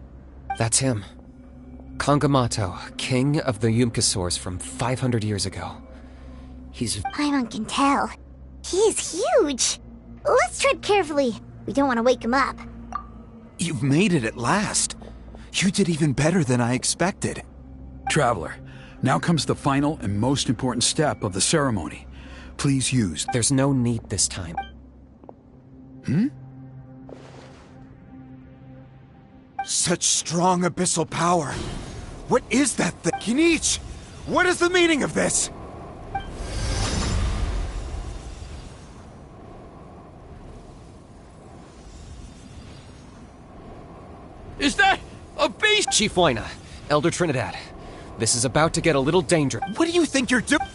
That's him. Kangamato, king of the Yumkasaurs from 500 years ago. He's... Paimon can tell. He's huge. Let's tread carefully. We don't want to wake him up. You've made it at last. You did even better than I expected. Traveler, now comes the final and most important step of the ceremony. Please use... There's no need this time. Such strong abyssal power. What is that thing? Kinich! What is the meaning of this? Is that a beast? Chief Waina, Elder Trinidad. This is about to get a little dangerous. What do you think you're doing?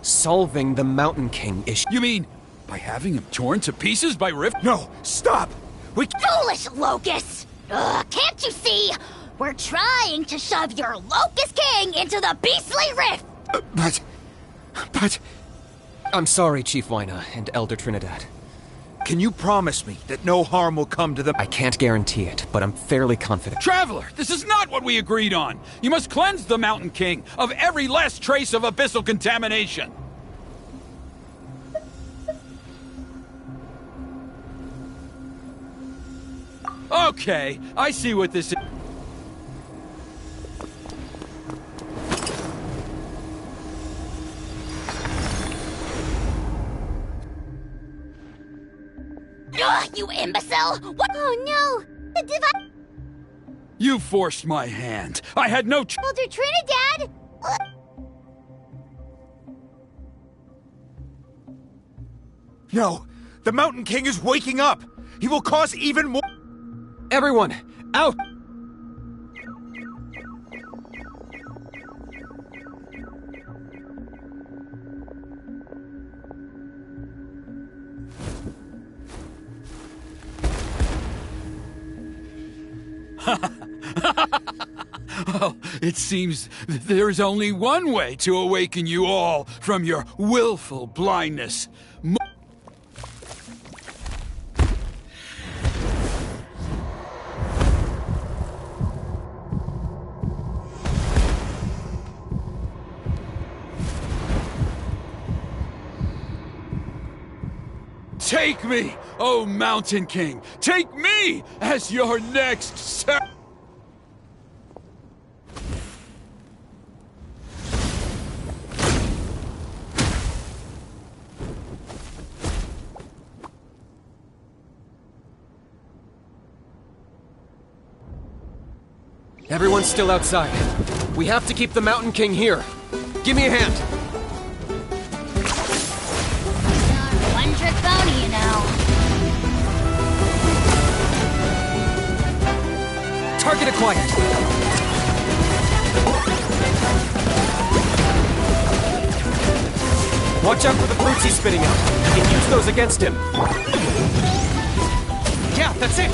Solving the Mountain King issue. You mean by having him torn to pieces by Rift? No, stop! Foolish locusts! Can't you see? We're trying to shove your Locust King into the beastly rift! But... I'm sorry, Chief Waina and Elder Trinidad. Can you promise me that no harm will come to them? I can't guarantee it, but I'm fairly confident. Traveler, this is not what we agreed on! You must cleanse the Mountain King of every last trace of abyssal contamination! Okay, I see what this is. Ugh, you imbecile! What? Oh no! The device... You forced my hand. I had no Elder Trinidad! No! The Mountain King is waking up! He will cause even more... Everyone, out! Well, it seems there is only one way to awaken you all from your willful blindness. Take me, O Mountain King! Take me as your next Everyone's still outside. We have to keep the Mountain King here. Give me a hand. One trick pony, you know. Target acquired. Watch out for the fruits he's spitting out. You can use those against him. Yeah, that's it.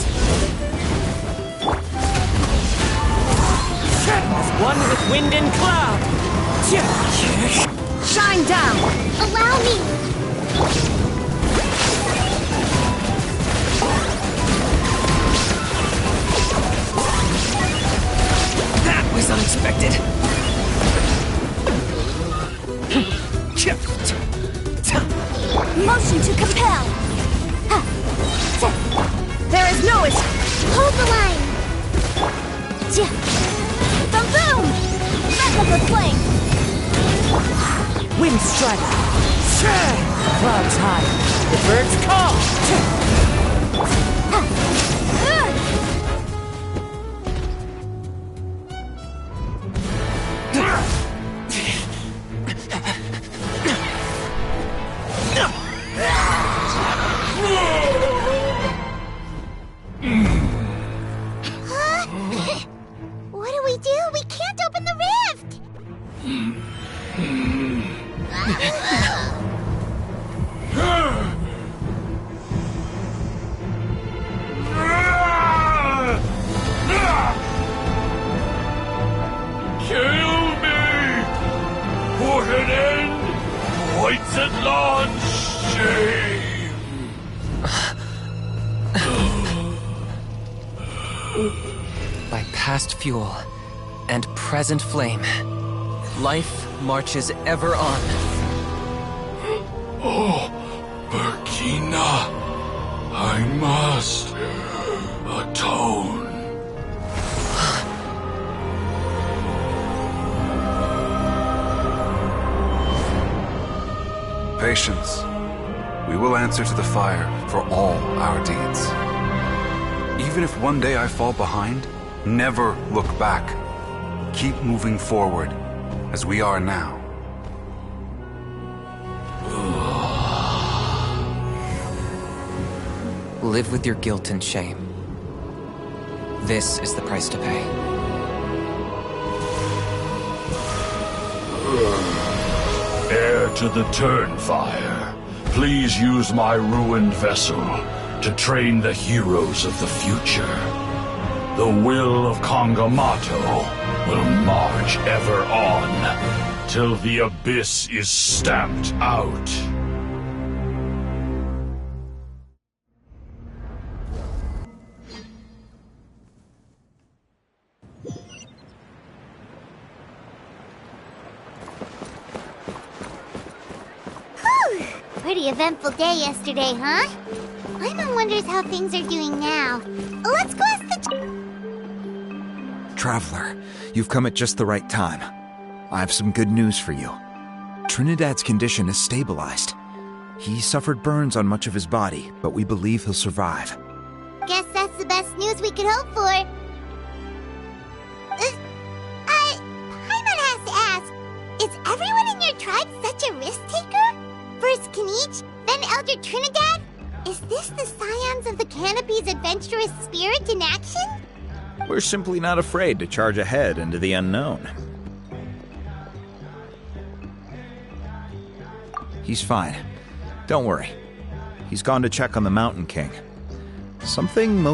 One with wind and cloud. Shine down. Allow me! That was unexpected. Motion to compel. There is no escape. Hold the line! Boom! Replica flame. Wind strike. Clouds high. The birds call. What do we do? We can't open the rift! Kill me! Put an end to White Natlan's shame! past fuel and present flame. Life marches ever on. Oh, Burkina, I must atone. Patience. We will answer to the fire for all our deeds. Even if one day I fall behind, never look back. Keep moving forward, as we are now. Live with your guilt and shame. This is the price to pay. Heir to the Turnfire, please use my ruined vessel to train the heroes of the future. The will of Kangamato will march ever on, till the abyss is stamped out. Pretty eventful day yesterday, huh? Paimon wonders how things are doing now. Let's go ask the... Traveler, you've come at just the right time. I have some good news for you. Trinidad's condition is stabilized. He suffered burns on much of his body, but we believe he'll survive. Guess that's the best news we could hope for. Paimon has to ask, is everyone in your tribe such a risk-taker? First Kinich, then Elder Trinidad? Is this the Scions of the Canopy's adventurous spirit in action? We're simply not afraid to charge ahead into the unknown. He's fine. Don't worry. He's gone to check on the Mountain King. Something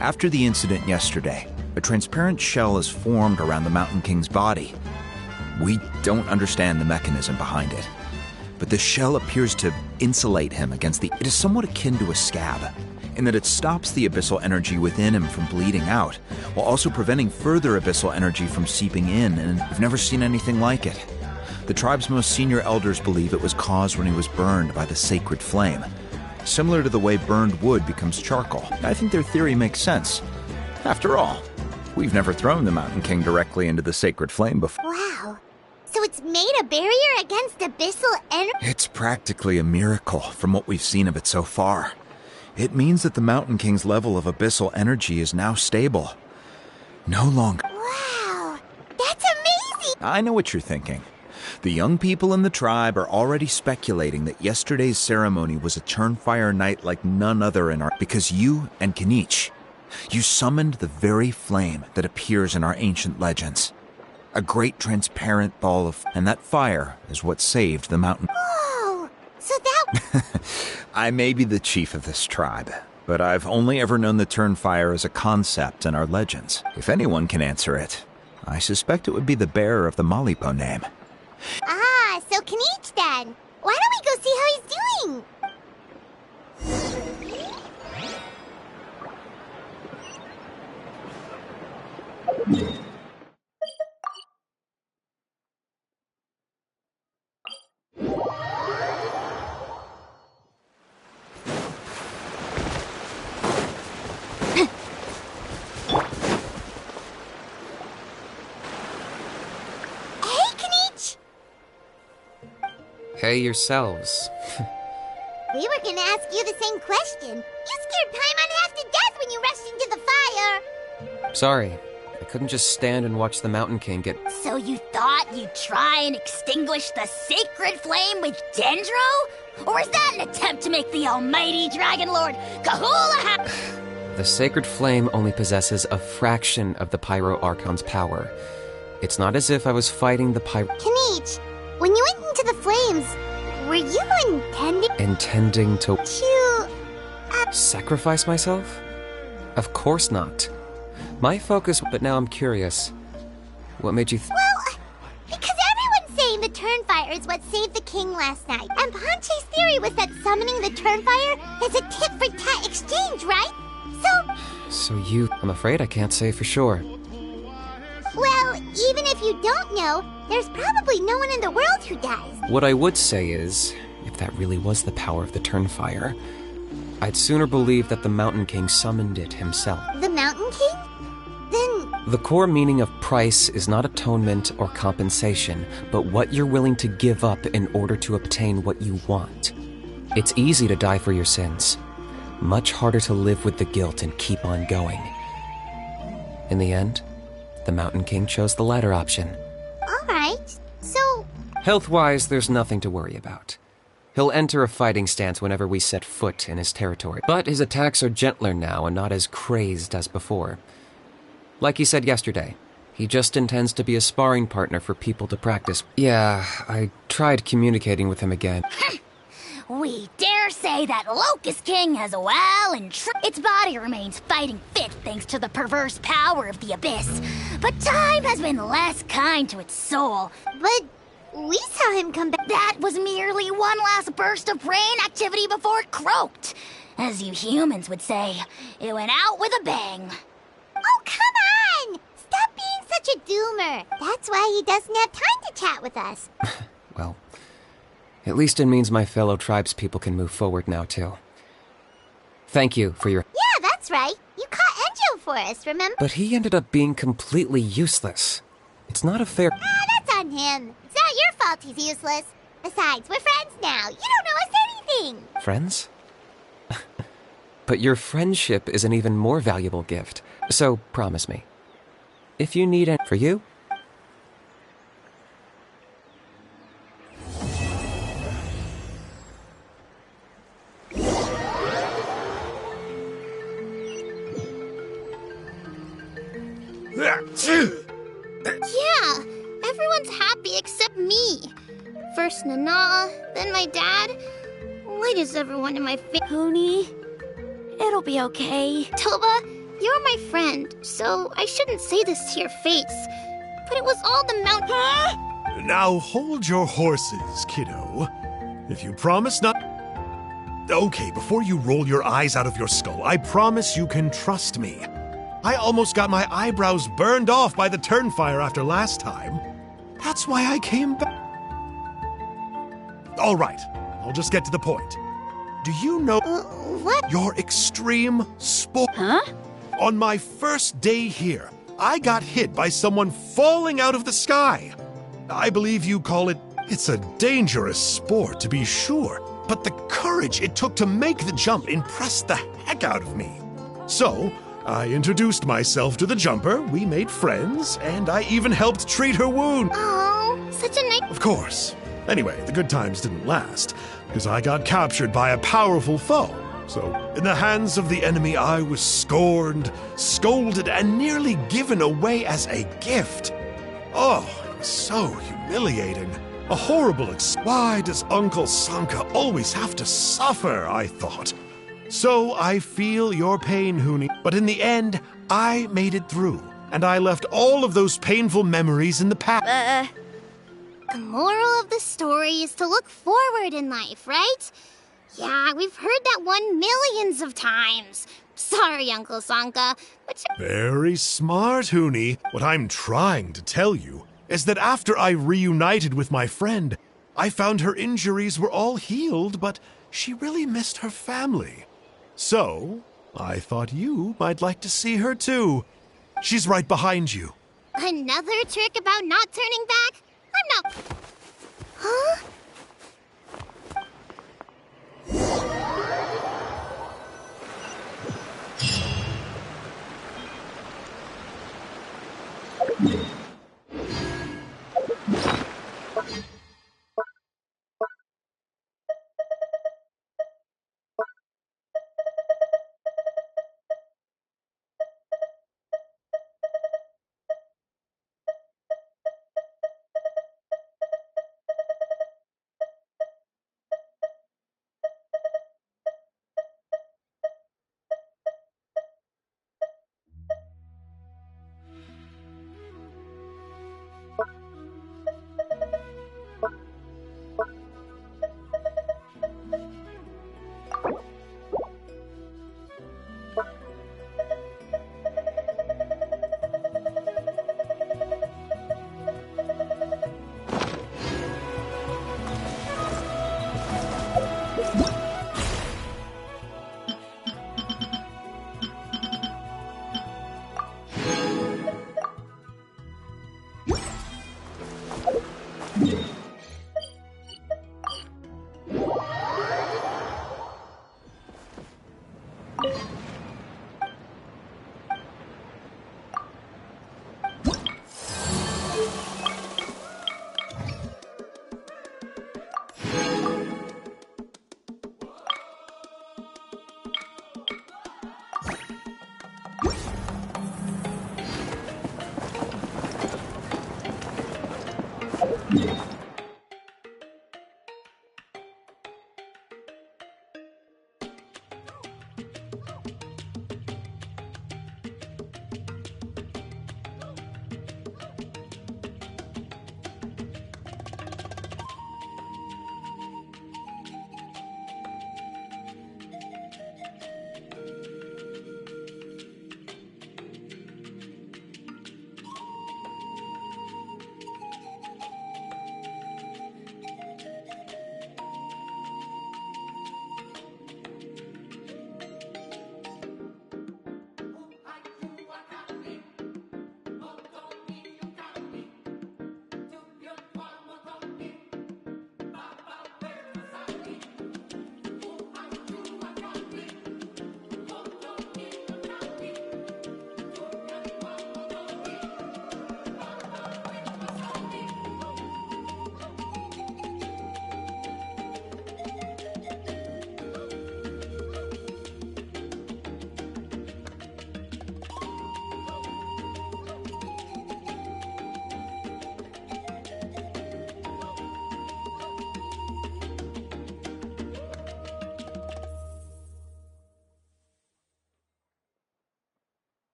after the incident yesterday, a transparent shell is formed around the Mountain King's body. We don't understand the mechanism behind it, but the shell appears to insulate him against It is somewhat akin to a scab, in that it stops the abyssal energy within him from bleeding out, while also preventing further abyssal energy from seeping in, and I've never seen anything like it. The tribe's most senior elders believe it was caused when he was burned by the sacred flame, similar to the way burned wood becomes charcoal. I think their theory makes sense. After all, we've never thrown the Mountain King directly into the sacred flame before. Wow. So it's made a barrier against abyssal energy? It's practically a miracle from what we've seen of it so far. It means that the Mountain King's level of abyssal energy is now stable. No longer... Wow! That's amazing! I know what you're thinking. The young people in the tribe are already speculating that yesterday's ceremony was a Turnfire night like none other in our... Because you and Kinich, you summoned the very flame that appears in our ancient legends. A great transparent ball of... And that fire is what saved the mountain. Whoa! So that... I may be the chief of this tribe, but I've only ever known the Turnfire as a concept in our legends. If anyone can answer it, I suspect it would be the bearer of the Malipo name. Ah, so Kinich then. Why don't we go see how he's doing? Hey yourselves. We were gonna ask you the same question. You scared Paimon half to death when you rushed into the fire. Sorry, I couldn't just stand and watch the Mountain King get... So you thought you'd try and extinguish the sacred flame with Dendro? Or is that an attempt to make the almighty Dragon Lord Kahula The sacred flame only possesses a fraction of the Pyro Archon's power. It's not as if I was fighting the Pyro... Kinich, when you went into the flames, were you Intending to... To... Sacrifice myself? Of course not. My focus... But now I'm curious. What made you Well, because everyone's saying the Turnfire is what saved the king last night. And Ponche's theory was that summoning the Turnfire is a tit-for-tat exchange, right? So you... I'm afraid I can't say for sure. even if you don't know, there's probably no one in the world who does. What I would say is, if that really was the power of the Turnfire, I'd sooner believe that the Mountain King summoned it himself. The Mountain King? Then... The core meaning of price is not atonement or compensation, but what you're willing to give up in order to obtain what you want. It's easy to die for your sins. Much harder to live with the guilt and keep on going. In the end, the Mountain King chose the latter option. Alright, so... Health-wise, there's nothing to worry about. He'll enter a fighting stance whenever we set foot in his territory, but his attacks are gentler now and not as crazed as before. Like he said yesterday, he just intends to be a sparring partner for people to practice. Yeah, I tried communicating with him again. We dare say that Locust King has well and its body remains fighting fit thanks to the perverse power of the Abyss. But time has been less kind to its soul. But we saw him come back. That was merely one last burst of brain activity before it croaked. As you humans would say, it went out with a bang. Oh, come on! Stop being such a doomer. That's why he doesn't have time to chat with us. Well, at least it means my fellow tribespeople can move forward now, too. Thank you for your... Yeah, that's right. You caught Enjo for us, remember? But he ended up being completely useless. It's not a fair... That's on him. It's not your fault he's useless. Besides, we're friends now. You don't know us anything. Friends? But your friendship is an even more valuable gift. So, promise me. If you need it for you... Yeah, everyone's happy except me. First Nana, then my dad. Why does everyone in my Honey, it'll be okay. Toba, you're my friend, so I shouldn't say this to your face. But it was all the mountain. Now hold your horses, kiddo. If you promise not... Okay, before you roll your eyes out of your skull, I promise you can trust me. I almost got my eyebrows burned off by the Turnfire after last time. That's why I came back. All right, I'll just get to the point. Do you know what? Your extreme sport? Huh? On my first day here, I got hit by someone falling out of the sky. I believe you call it... It's a dangerous sport, to be sure, but the courage it took to make the jump impressed the heck out of me. So... I introduced myself to the jumper, we made friends, and I even helped treat her wound. Oh, such a nice... Of course. Anyway, the good times didn't last, because I got captured by a powerful foe. So, in the hands of the enemy, I was scorned, scolded, and nearly given away as a gift. Oh, it was so humiliating. A horrible Why does Uncle Sanka always have to suffer, I thought. So I feel your pain, Huni, but in the end, I made it through, and I left all of those painful memories in the past. The moral of the story is to look forward in life, right? Yeah, we've heard that one millions of times. Sorry, Uncle Sanka, but Very smart, Huni. What I'm trying to tell you is that after I reunited with my friend, I found her injuries were all healed, but she really missed her family. So, I thought you might like to see her too. She's right behind you. Another trick about not turning back? I'm not... Huh?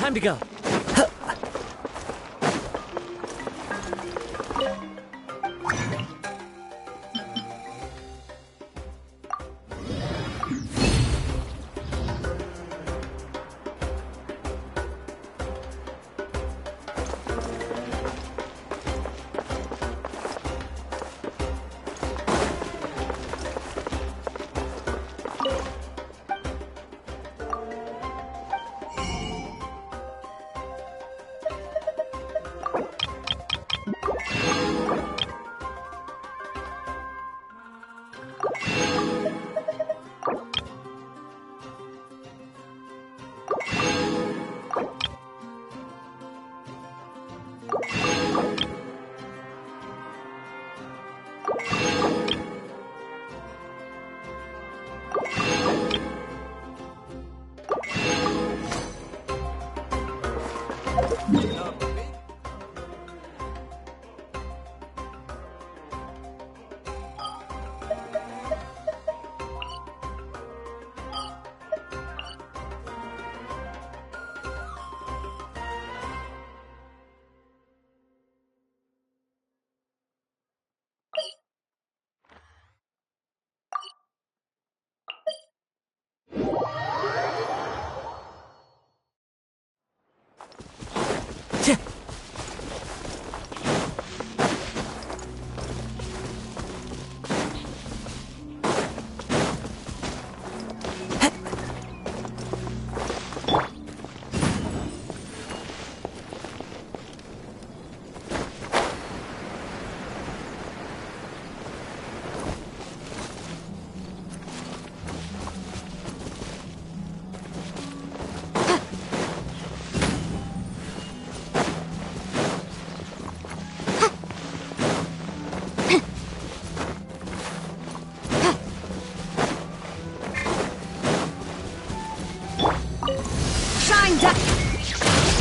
Time to go.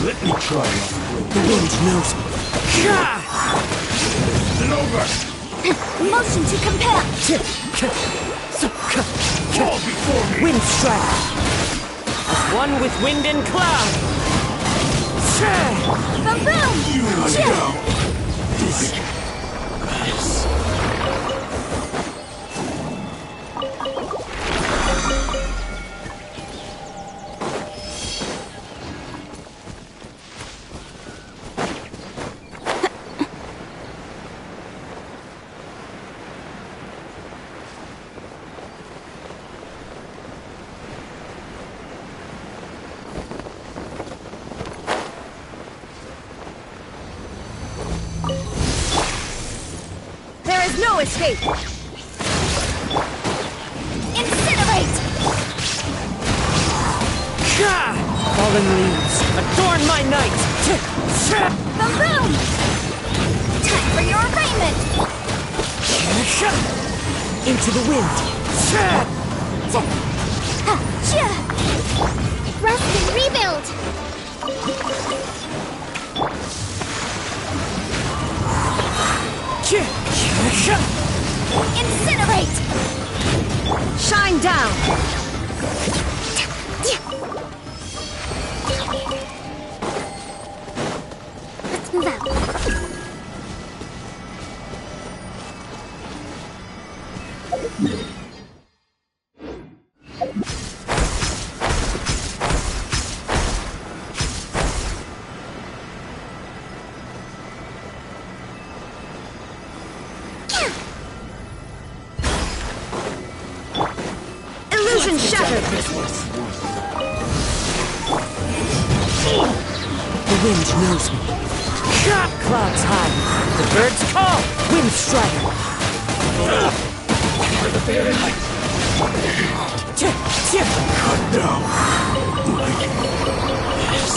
Let me try on. The wind knows me. Then over. Motion to compel. Fall before me. Wind strike. As one with wind and cloud. Boom boom. You know. This. No escape! Incinerate! Fallen leaves, adorn my night! Boom boom! Time for your arraignment! Into the wind! Rest and rebuild! Incinerate! Shine down! Let's move out. Illusion shattered! The wind knows me. Clouds high. The birds call. Wind strider. Cut down. Yes.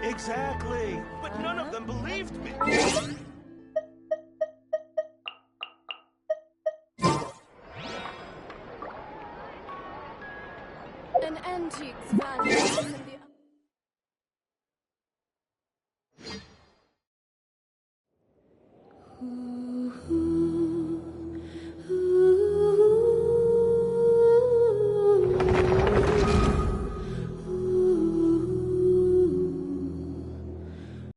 Exactly, but none of them believed me. An antique's value can be